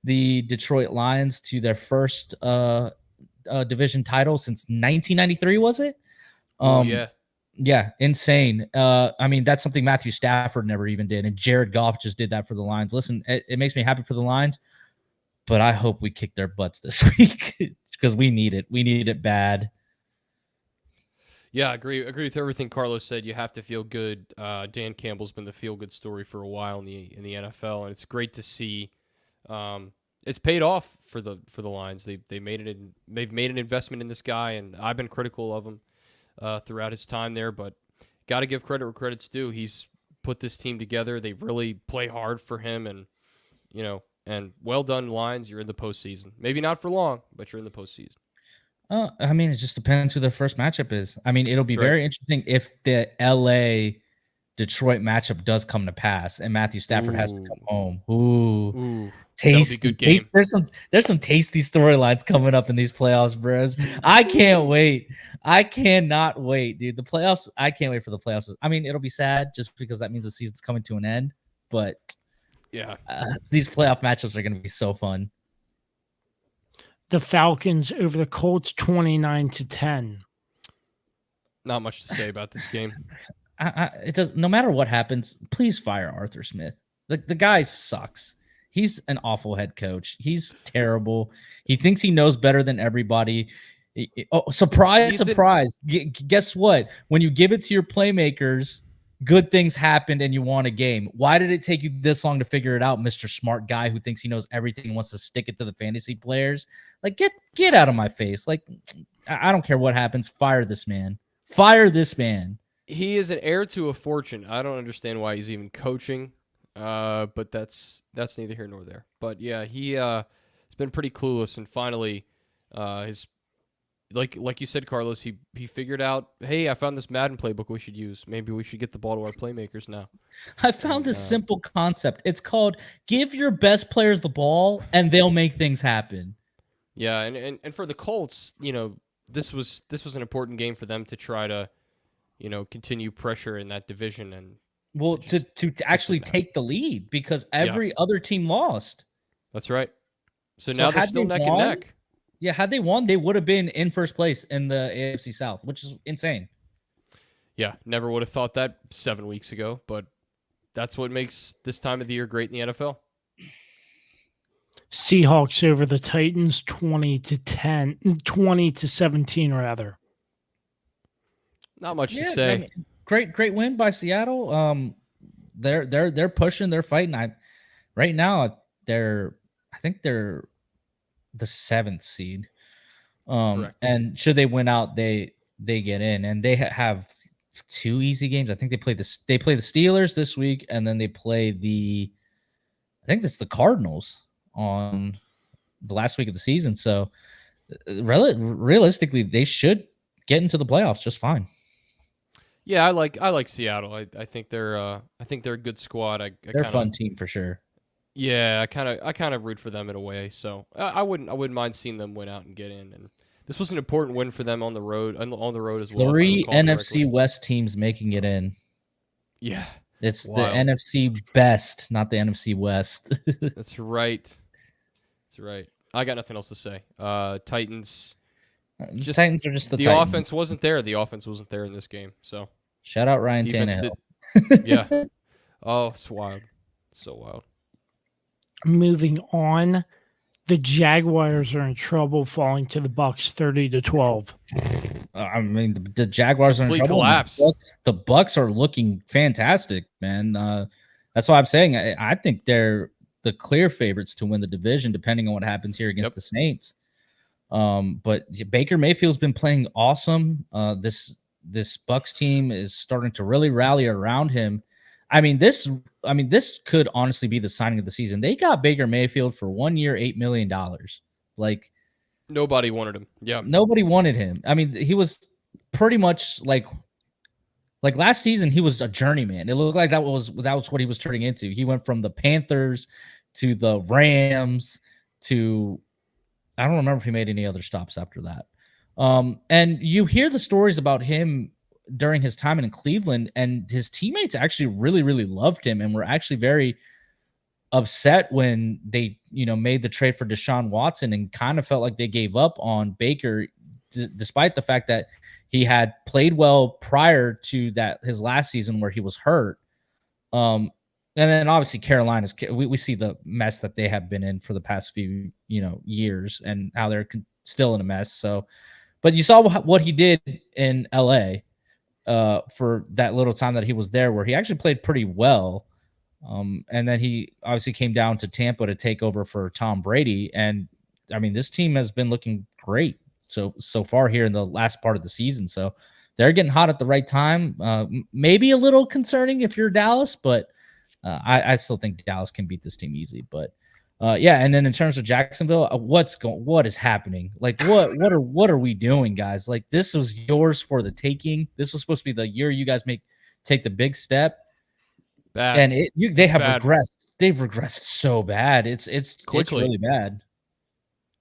the Detroit Lions to their first division title since 1993, was it? Yeah, insane. I mean, that's something Matthew Stafford never even did, and Jared Goff just did that for the Lions. Listen, it makes me happy for the Lions, but I hope we kick their butts this week because we need it. We need it bad.
Yeah, agree with everything Carlos said. You have to feel good. Dan Campbell's been the feel good story for a while in the NFL, and it's great to see. It's paid off for the Lions. They've made an investment in this guy, and I've been critical of him throughout his time there, but got to give credit where credit's due. He's put this team together. They really play hard for him, and and well done, Lions. You're in the postseason. Maybe not for long, but you're in the postseason.
I mean, it just depends who their first matchup is. I mean, it'll be
That's right.
very interesting if the LA Detroit matchup does come to pass and Matthew Stafford has to come home. Ooh, tasty.
That'll be a good game.
There's some tasty storylines coming up in these playoffs, bros. I can't wait. I cannot wait, dude. The playoffs. I can't wait for the playoffs. I mean, it'll be sad just because that means the season's coming to an end. But
yeah,
these playoff matchups are going to be so fun.
The Falcons over the Colts 29-10.
Not much to say about this game.
It does. No matter what happens, please fire Arthur Smith. The guy sucks. He's an awful head coach. He's terrible. He thinks he knows better than everybody. Oh, surprise! Guess what? When you give it to your playmakers, good things happened and you won a game. Why did it take you this long to figure it out, Mr. Smart Guy who thinks he knows everything and wants to stick it to the fantasy players? Like, get out of my face. Like, I don't care what happens. Fire this man. Fire this man.
He is an heir to a fortune. I don't understand why he's even coaching, but that's neither here nor there. But yeah, he's been pretty clueless, and finally, his like you said, Carlos, he figured out, hey, I found this Madden playbook we should use. Maybe we should get the ball to our playmakers now.
I found a simple concept. It's called give your best players the ball and they'll make things happen.
Yeah, and for the Colts, this was an important game for them to try to, continue pressure in that division and
to actually take the lead because every other team lost.
That's right. So now they're still neck and neck.
Yeah, had they won, they would have been in first place in the AFC South, which is insane.
Yeah, never would have thought that 7 weeks ago, but that's what makes this time of the year great in the NFL.
Seahawks over the Titans 20-17 rather.
Not much to say.
I mean, great win by Seattle. They're pushing, they're fighting. Right now I think they're the 7th seed. And should they win out, they get in, and they have 2 easy games. I think they play the Steelers this week, and then they play I think that's the Cardinals on the last week of the season. So realistically, they should get into the playoffs just fine.
Yeah, I like Seattle. I think they're a good squad.
They're a fun team for sure.
Yeah, I kind of root for them in a way. So I wouldn't mind seeing them win out and get in. And this was an important win for them on the road as well.
3 NFC West teams making it in.
Yeah,
it's wild. The NFC best, not the NFC West.
That's right. That's right. I got nothing else to say. Titans.
Titans are just the
Titans. Offense wasn't there. The offense wasn't there in this game. So
shout out Ryan Tannehill.
Yeah. Oh, it's wild. So wild.
Moving on, the Jaguars are in trouble, falling to the Bucs 30-12.
I mean, the Jaguars are in trouble.
Collapse.
The Bucs are looking fantastic, man. That's why I'm saying I think they're the clear favorites to win the division, depending on what happens here against the Saints. But Baker Mayfield's been playing awesome. This Bucs team is starting to really rally around him. I mean, this could honestly be the signing of the season. They got Baker Mayfield for 1 year, $8 million. Like,
nobody wanted him. Yeah,
nobody wanted him. I mean, he was pretty much like last season. He was a journeyman. It looked like that was what he was turning into. He went from the Panthers to the Rams to I don't remember if he made any other stops after that. And you hear the stories about him during his time in Cleveland, and his teammates actually really, really loved him and were actually very upset when they, made the trade for Deshaun Watson and kind of felt like they gave up on Baker, despite the fact that he had played well prior to his last season where he was hurt. And then obviously Carolina's, we see the mess that they have been in for the past few, years and how they're still in a mess. So, But you saw what he did in LA for that little time that he was there, where he actually played pretty well. And then he obviously came down to Tampa to take over for Tom Brady. And I mean, this team has been looking great so far here in the last part of the season. So they're getting hot at the right time. Maybe a little concerning if you're Dallas, but I still think Dallas can beat this team easy. But yeah, and then in terms of Jacksonville, what is happening? Like what are we doing, guys? Like, this was yours for the taking. This was supposed to be the year you guys take the big step.
Bad.
And they have
bad.
regressed. They've regressed so bad. It's really bad.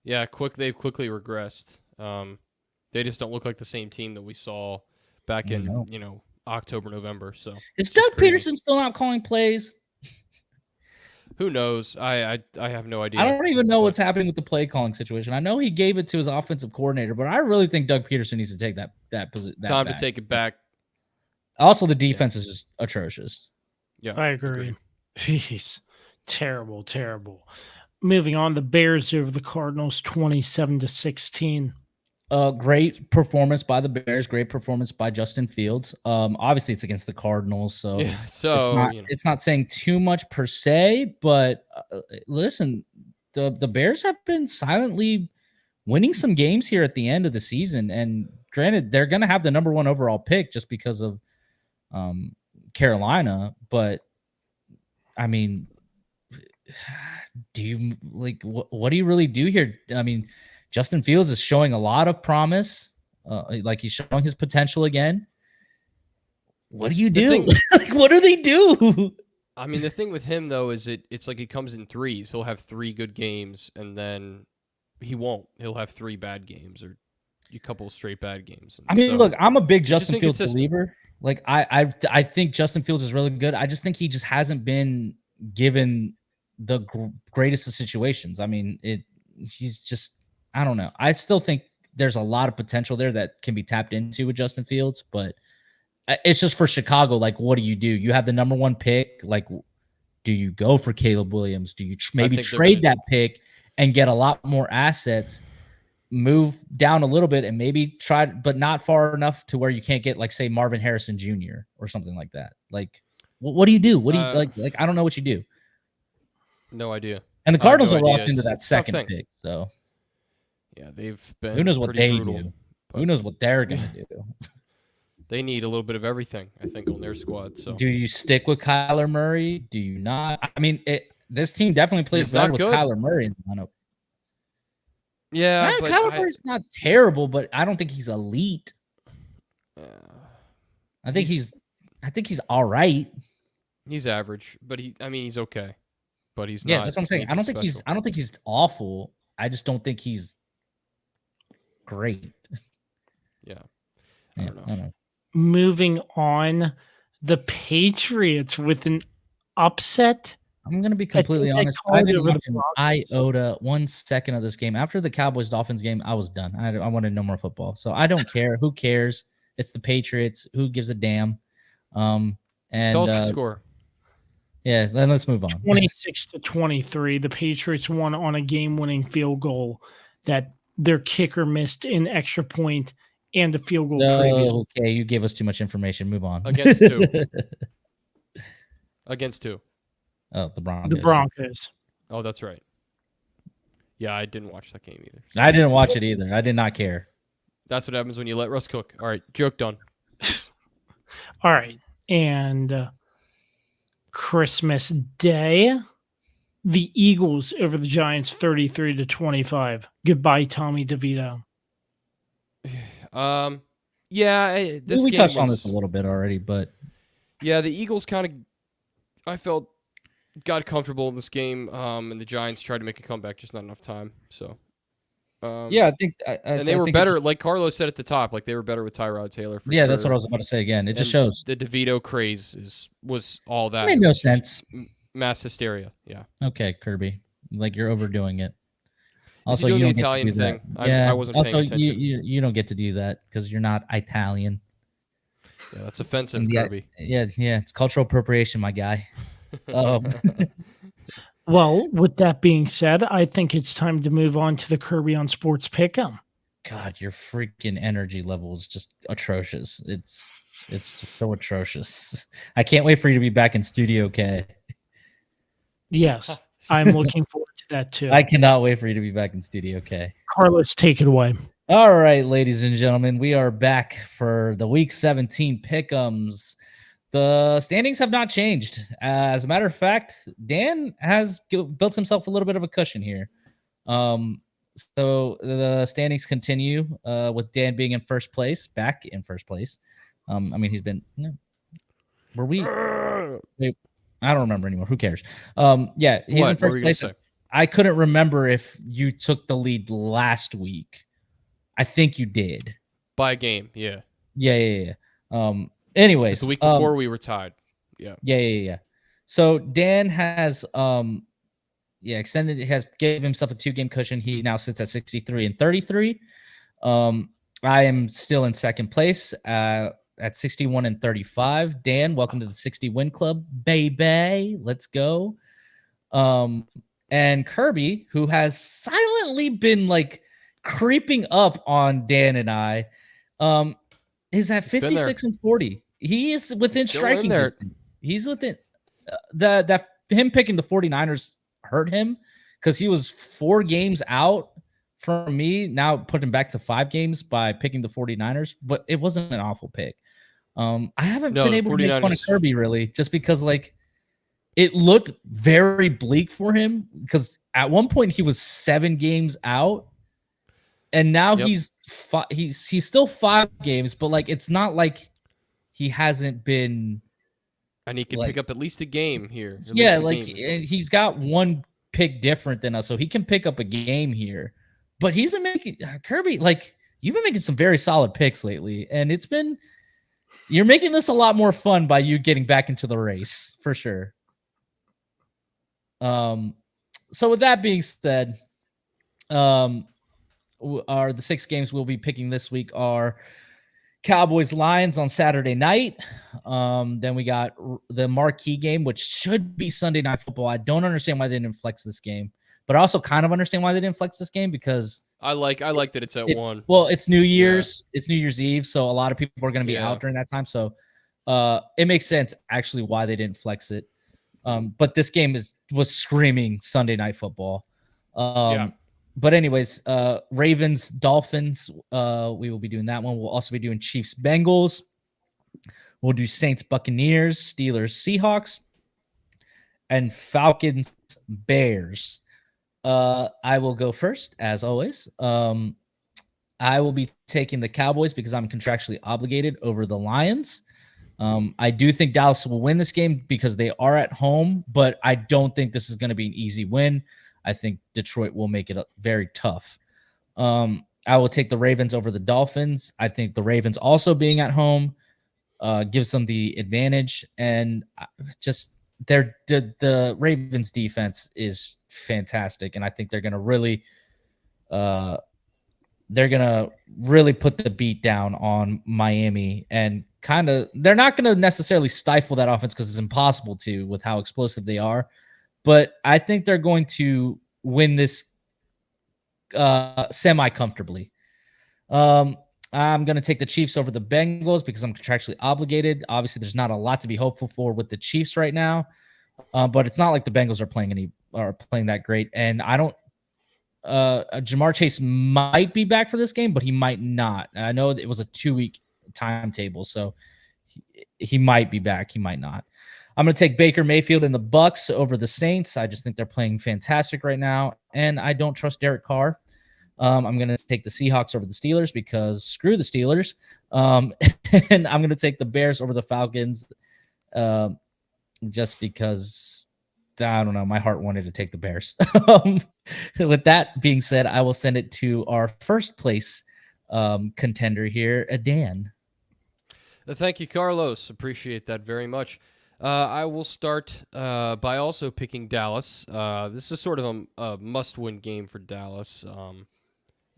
Yeah, they've quickly regressed. They just don't look like the same team that we saw back in October, November. So
is Doug Peterson still not calling plays?
Who knows? I have no idea.
I don't even know what's happening with the play calling situation. I know he gave it to his offensive coordinator, but I really think Doug Peterson needs to take that position.
Time to take it back.
Also, the defense is just atrocious.
Yeah, I agree. Jeez, terrible. Moving on, the Bears over the Cardinals, 27-16.
Great performance by the Bears. Great performance by Justin Fields. Obviously, it's against the Cardinals, so it's not saying too much per se. But listen, the Bears have been silently winning some games here at the end of the season. And granted, they're going to have the number 1 overall pick just because of Carolina. But I mean, do you what do you really do here? I mean, Justin Fields is showing a lot of promise. Like, he's showing his potential again. What do you do? Like, what do they do?
I mean, the thing with him, though, is it's like he comes in threes. He'll have 3 good games, and then he won't. He'll have 3 bad games or a couple of straight bad games.
I mean, look, I'm a big Justin Fields believer. Like, I think Justin Fields is really good. I just think he just hasn't been given the greatest of situations. I mean, he's just, I don't know. I still think there's a lot of potential there that can be tapped into with Justin Fields, but it's just for Chicago. Like, what do? You have the number 1 pick. Like, do you go for Caleb Williams? Do you maybe trade that pick and get a lot more assets, move down a little bit, and maybe try, but not far enough to where you can't get, like, say, Marvin Harrison Jr. or something like that? Like, what do you do? What do you like? I don't know what you do.
No idea.
And the Cardinals are locked into that second pick, so
yeah, they've been.
Who knows what they do? Who knows what they're gonna do?
They need a little bit of everything, I think, on their squad. So,
do you stick with Kyler Murray? Do you not? I mean, this team definitely plays better with Kyler Murray in the lineup.
Yeah,
but Kyler Murray's not terrible, but I don't think he's elite. I think he's all right.
He's average, but he's okay. But he's not.
Yeah, that's what I'm saying. I don't think he's awful. I just don't think he's great.
Yeah. I don't know.
Moving on, the Patriots with an upset.
I'm going to be completely honest. I didn't watch an iota 1 second of this game. After the Cowboys-Dolphins game, I was done. I wanted no more football. So I don't care. Who cares? It's the Patriots. Who gives a damn? And
tell us the score.
Yeah, then let's move on.
26-23. The Patriots won on a game-winning field goal that their kicker missed an extra point and a field goal previous.
Okay, you gave us too much information. Move on.
Against who? Against who?
Oh, the Broncos.
The Broncos.
Oh, that's right. Yeah, I didn't watch that game either.
I didn't watch it either. I did not care.
That's what happens when you let Russ cook. All right, joke done.
All right, and Christmas Day, the Eagles over the Giants 33-25. Goodbye, Tommy DeVito.
Yeah,
we touched on this a little bit already, but
yeah, the Eagles kind of, I felt, got comfortable in this game, and the Giants tried to make a comeback, just not enough time. So,
yeah, I think,
and they were better, like Carlos said at the top, like they were better with Tyrod Taylor.
Yeah, that's what I was about to say again. It just shows
the DeVito craze was all that.
It made no sense.
Mass hysteria. Yeah.
Okay, Kirby, like you're overdoing it.
Also, you don't the Italian thing. I wasn't paying attention.
You don't get to do that because you're not Italian.
Yeah, that's offensive, Kirby.
Yeah, it's cultural appropriation, my guy.
Well, with that being said, I think it's time to move on to the Kirby on Sports PickEm.
God, your freaking energy level is just atrocious. It's just so atrocious. I can't wait for you to be back in Studio K.
Yes, I'm looking forward to that too.
I cannot wait for you to be back in Studio K.
Carlos, take it away.
All right, ladies and gentlemen, we are back for the Week 17 pick'ems. The standings have not changed. As a matter of fact, Dan has built himself a little bit of a cushion here. So the standings continue with Dan being in first place, back in first place. I mean, he's been. Were we? Wait, I don't remember anymore. Who cares? Yeah, he's in first place. I couldn't remember if you took the lead last week. I think you did.
By a game, yeah.
Yeah. Anyways,
the week before we were tied.
Yeah. So Dan has gave himself a 2-game cushion. He now sits at 63 and 33. I am still in second place at 61 and 35. Dan, welcome to the 60 win club, baby. Let's go. And Kirby, who has silently been like creeping up on Dan and I, is at 56 and 40. He is within striking distance. He's within him picking the 49ers hurt him because he was 4 games out from me. Now put him back to 5 games by picking the 49ers, but it wasn't an awful pick. I haven't been able to make fun of Kirby really, just because like it looked very bleak for him because at one point he was 7 games out. And now he's still 5 games, but like it's not like he hasn't been.
And he can pick up at least a game here.
Yeah, like and he's got 1 pick different than us, so he can pick up a game here. But he's been making Kirby, like you've been making some very solid picks lately, and you're making this a lot more fun by you getting back into the race for sure. So with that being said, the 6 games we'll be picking this week are Cowboys Lions on Saturday night. Then we got the marquee game, which should be Sunday Night Football. I don't understand why they didn't flex this game, but I also kind of understand why they didn't flex this game because
I like that it's at 1.
Well, it's New Year's. Yeah. It's New Year's Eve, so a lot of people are going to be out during that time. So it makes sense actually why they didn't flex it. But this game was screaming Sunday Night Football. But anyways, Ravens, Dolphins, we will be doing that one. We'll also be doing Chiefs, Bengals. We'll do Saints, Buccaneers, Steelers, Seahawks, and Falcons, Bears. I will go first, as always. I will be taking the Cowboys because I'm contractually obligated over the Lions. I do think Dallas will win this game because they are at home, but I don't think this is going to be an easy win. I think Detroit will make it very tough. I will take the Ravens over the Dolphins. I think the Ravens also being at home gives them the advantage. And just the Ravens defense is fantastic. And I think they're going to really put the beat down on Miami and they're not going to necessarily stifle that offense because it's impossible to with how explosive they are. But I think they're going to win this semi-comfortably. I'm going to take the Chiefs over the Bengals because I'm contractually obligated. Obviously, there's not a lot to be hopeful for with the Chiefs right now, but it's not like the Bengals are playing that great. And I don't. Jamar Chase might be back for this game, but he might not. I know it was a 2-week timetable, so he might be back. He might not. I'm going to take Baker Mayfield and the Bucks over the Saints. I just think they're playing fantastic right now, and I don't trust Derek Carr. I'm going to take the Seahawks over the Steelers because screw the Steelers. And I'm going to take the Bears over the Falcons just because, I don't know, my heart wanted to take the Bears. With that being said, I will send it to our first place contender here, Dan.
Thank you, Carlos. Appreciate that very much. I will start by also picking Dallas. This is sort of a must-win game for Dallas,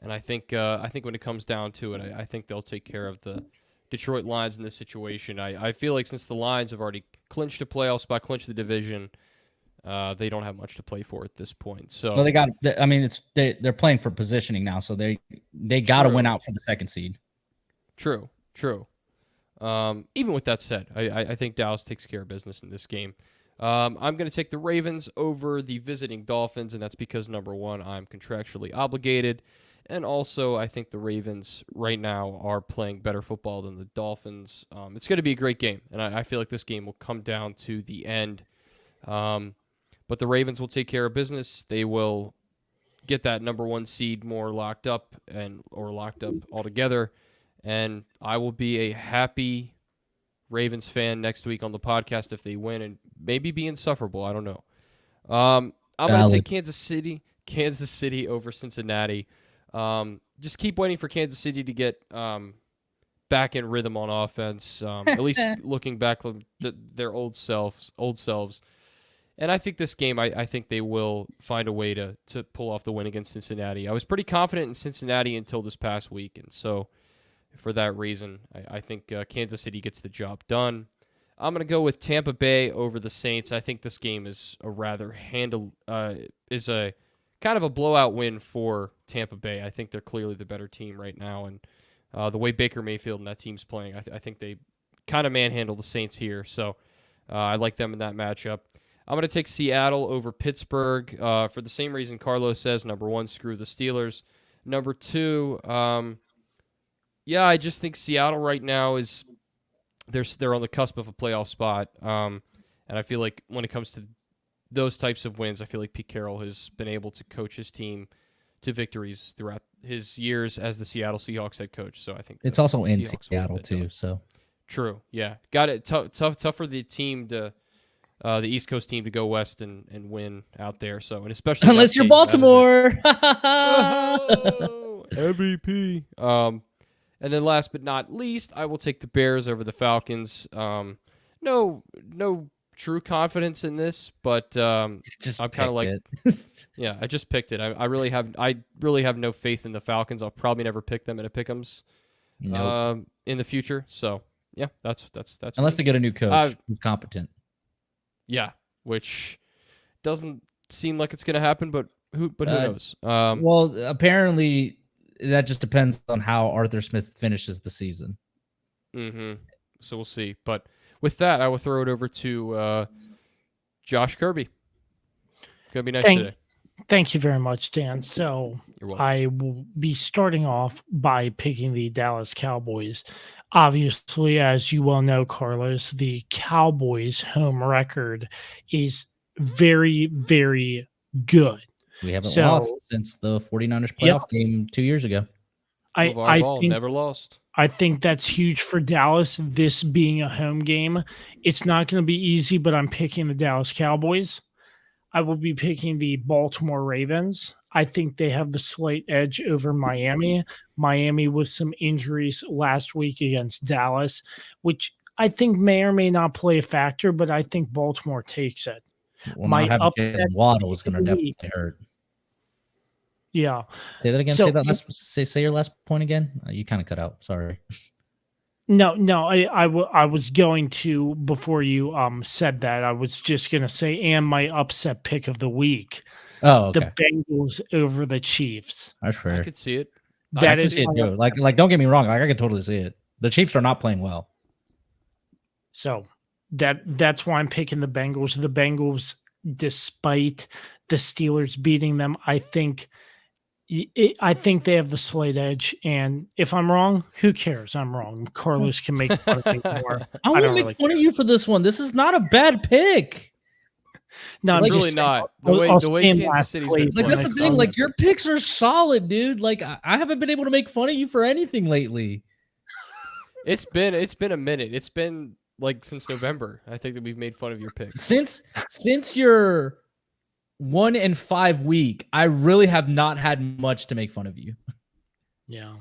and I think when it comes down to it, I think they'll take care of the Detroit Lions in this situation. I feel like since the Lions have already clinched a playoff spot, clinched the division, they don't have much to play for at this point. So
well, they're playing for positioning now, so They got to win out for the second seed.
True. Even with that said, I think Dallas takes care of business in this game. I'm going to take the Ravens over the visiting Dolphins, and that's because, number one, I'm contractually obligated, and also I think the Ravens right now are playing better football than the Dolphins. It's going to be a great game, and I feel like this game will come down to the end. But the Ravens will take care of business. They will get that number one seed more locked up or locked up altogether, and I will be a happy Ravens fan next week on the podcast if they win, and maybe be insufferable. I don't know. I'm going to take Kansas City over Cincinnati. Just keep waiting for Kansas City to get back in rhythm on offense, at least looking back their old selves. And I think this game, I think they will find a way to pull off the win against Cincinnati. I was pretty confident in Cincinnati until this past week, and so for that reason, I think Kansas City gets the job done. I'm going to go with Tampa Bay over the Saints. I think this game is is a kind of a blowout win for Tampa Bay. I think they're clearly the better team right now, and the way Baker Mayfield and that team's playing, I think they kind of manhandle the Saints here. So I like them in that matchup. I'm going to take Seattle over Pittsburgh for the same reason Carlos says. Number one, screw the Steelers. Number two, yeah, I just think Seattle right now is they're on the cusp of a playoff spot, and I feel like when it comes to those types of wins, I feel like Pete Carroll has been able to coach his team to victories throughout his years as the Seattle Seahawks head coach. So I think
it's also in
Seahawks
Seattle too. So
true, yeah, got it. Tough for the team to. The East Coast team to go west and win out there. So, and especially
unless you're Baltimore,
MVP. And then last but not least, I will take the Bears over the Falcons. No true confidence in this, but I'm kind of like, yeah, I just picked it. I really have no faith in the Falcons. I'll probably never pick them at a pick'ems in the future. So yeah, that's
unless they get a new coach who's competent.
Yeah, which doesn't seem like it's going to happen, but who knows?
Well, apparently that just depends on how Arthur Smith finishes the season.
Mm-hmm. So we'll see. But with that, I will throw it over to Josh Kirby. Gonna be nice today.
Thank you very much, Dan. So I will be starting off by picking the Dallas Cowboys. Obviously, as you well know, Carlos, the Cowboys' home record is very, very good.
We haven't lost since the 49ers playoff game 2 years ago.
I think never lost.
I think that's huge for Dallas, this being a home game. It's not going to be easy, but I'm picking the Dallas Cowboys. I will be picking the Baltimore Ravens. I think they have the slight edge over Miami. Miami with some injuries last week against Dallas, which I think may or may not play a factor, but I think Baltimore takes it.
Well, my upset Waddle is going to definitely hurt.
Yeah.
Say that again. Say your last point again. You kind of cut out. Sorry.
No. I was going to, before you said that, I was just going to say, and my upset pick of the week.
Oh, okay.
The Bengals over the Chiefs.
That's fair.
I could see it.
That is
it, like don't get me wrong. Like I could totally see it. The Chiefs are not playing well.
So that's why I'm picking the Bengals. The Bengals, despite the Steelers beating them, I think they have the slight edge. And if I'm wrong, who cares? I'm wrong. Carlos can make fun of me more.
I want to make fun of you for this one. This is not a bad pick.
No, it's really not. The way Kansas City's been
like that's the thing. Like your picks are solid, dude. Like I haven't been able to make fun of you for anything lately.
It's been a minute. It's been like since November. I think that we've made fun of your picks
since your 1-5 week. I really have not had much to make fun of you.
Yeah.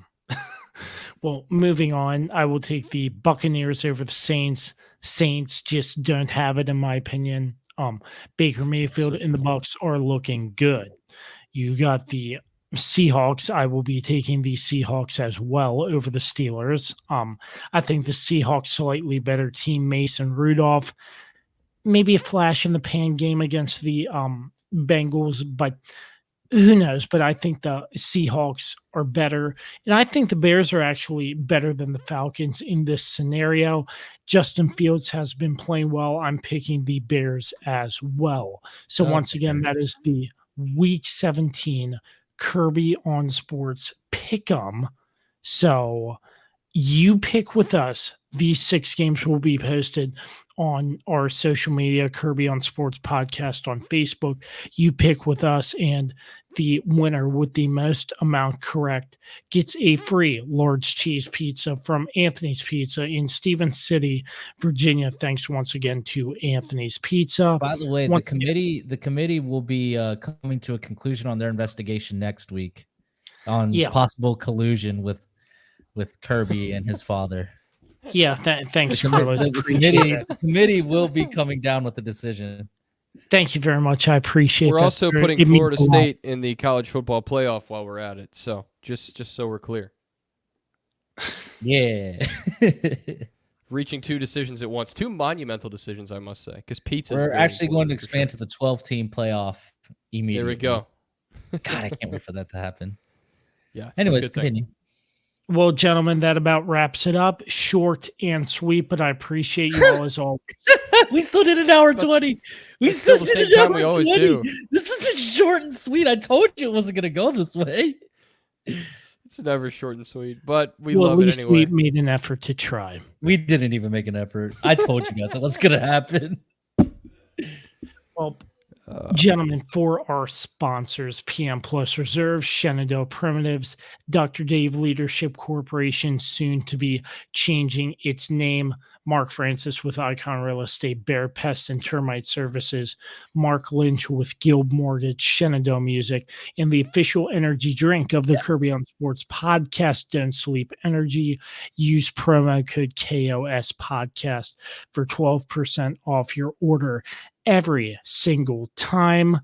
Well, moving on, I will take the Buccaneers over the Saints. Saints just don't have it, in my opinion. Baker Mayfield and the Bucs are looking good. You got the Seahawks. I will be taking the Seahawks as well over the Steelers. I think the Seahawks slightly better team. Mason Rudolph, maybe a flash in the pan game against the Bengals, but who knows? But I think the Seahawks are better. And I think the Bears are actually better than the Falcons in this scenario. Justin Fields has been playing well. I'm picking the Bears as well. So once again, that is the Week 17 Kirby on Sports Pick'em. So you pick with us. These 6 games will be posted on our social media, Kirby on Sports Podcast on Facebook. You pick with us, and the winner with the most amount correct gets a free large cheese pizza from Anthony's Pizza in Stevens City, Virginia. Thanks once again to Anthony's Pizza.
By the way, the committee will be coming to a conclusion on their investigation next week on possible collusion with Kirby and his father.
Yeah, thanks, Carlos.
The committee will be coming down with the decision.
Thank you very much. I appreciate
We're
that.
also putting Florida State in the college football playoff while we're at it. So just so we're clear.
Yeah.
Reaching 2 decisions at once. 2 monumental decisions, I must say, because pizza.
We're actually going to expand to the 12-team playoff immediately.
There we go.
God, I can't wait for that to happen.
Yeah.
Anyways, continue.
Well, gentlemen, that about wraps it up. Short and sweet, but I appreciate you all as always.
We still did an hour 20. We still did an hour 20.
Do.
This is short and sweet. I told you it wasn't going to go this way.
It's never short and sweet, but we love it anyway.
We made an effort to try.
We didn't even make an effort. I told you guys it was going to happen.
Well, gentlemen, for our sponsors, PM Plus Reserve, Shenandoah Primitives, Dr. Dave Leadership Corporation, soon to be changing its name, Mark Francis with Icon Real Estate, Barrett, Pest, and Termite Services, Mark Lynch with Guild Mortgage, Shenandoah Music, and the official energy drink of the Kirby on Sports podcast, Don't Sleep Energy. Use promo code KOS Podcast for 12% off your order every single time.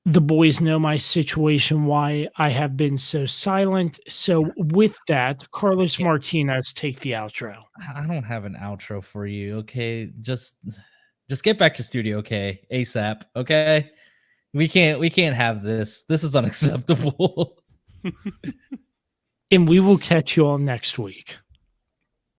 The boys know my situation, why I have been so silent. So with that, Carlos Martinez, take the outro.
I don't have an outro for you. Okay. Just get back to studio. Okay. ASAP. Okay. We can't have this. This is unacceptable.
And we will catch you all next week.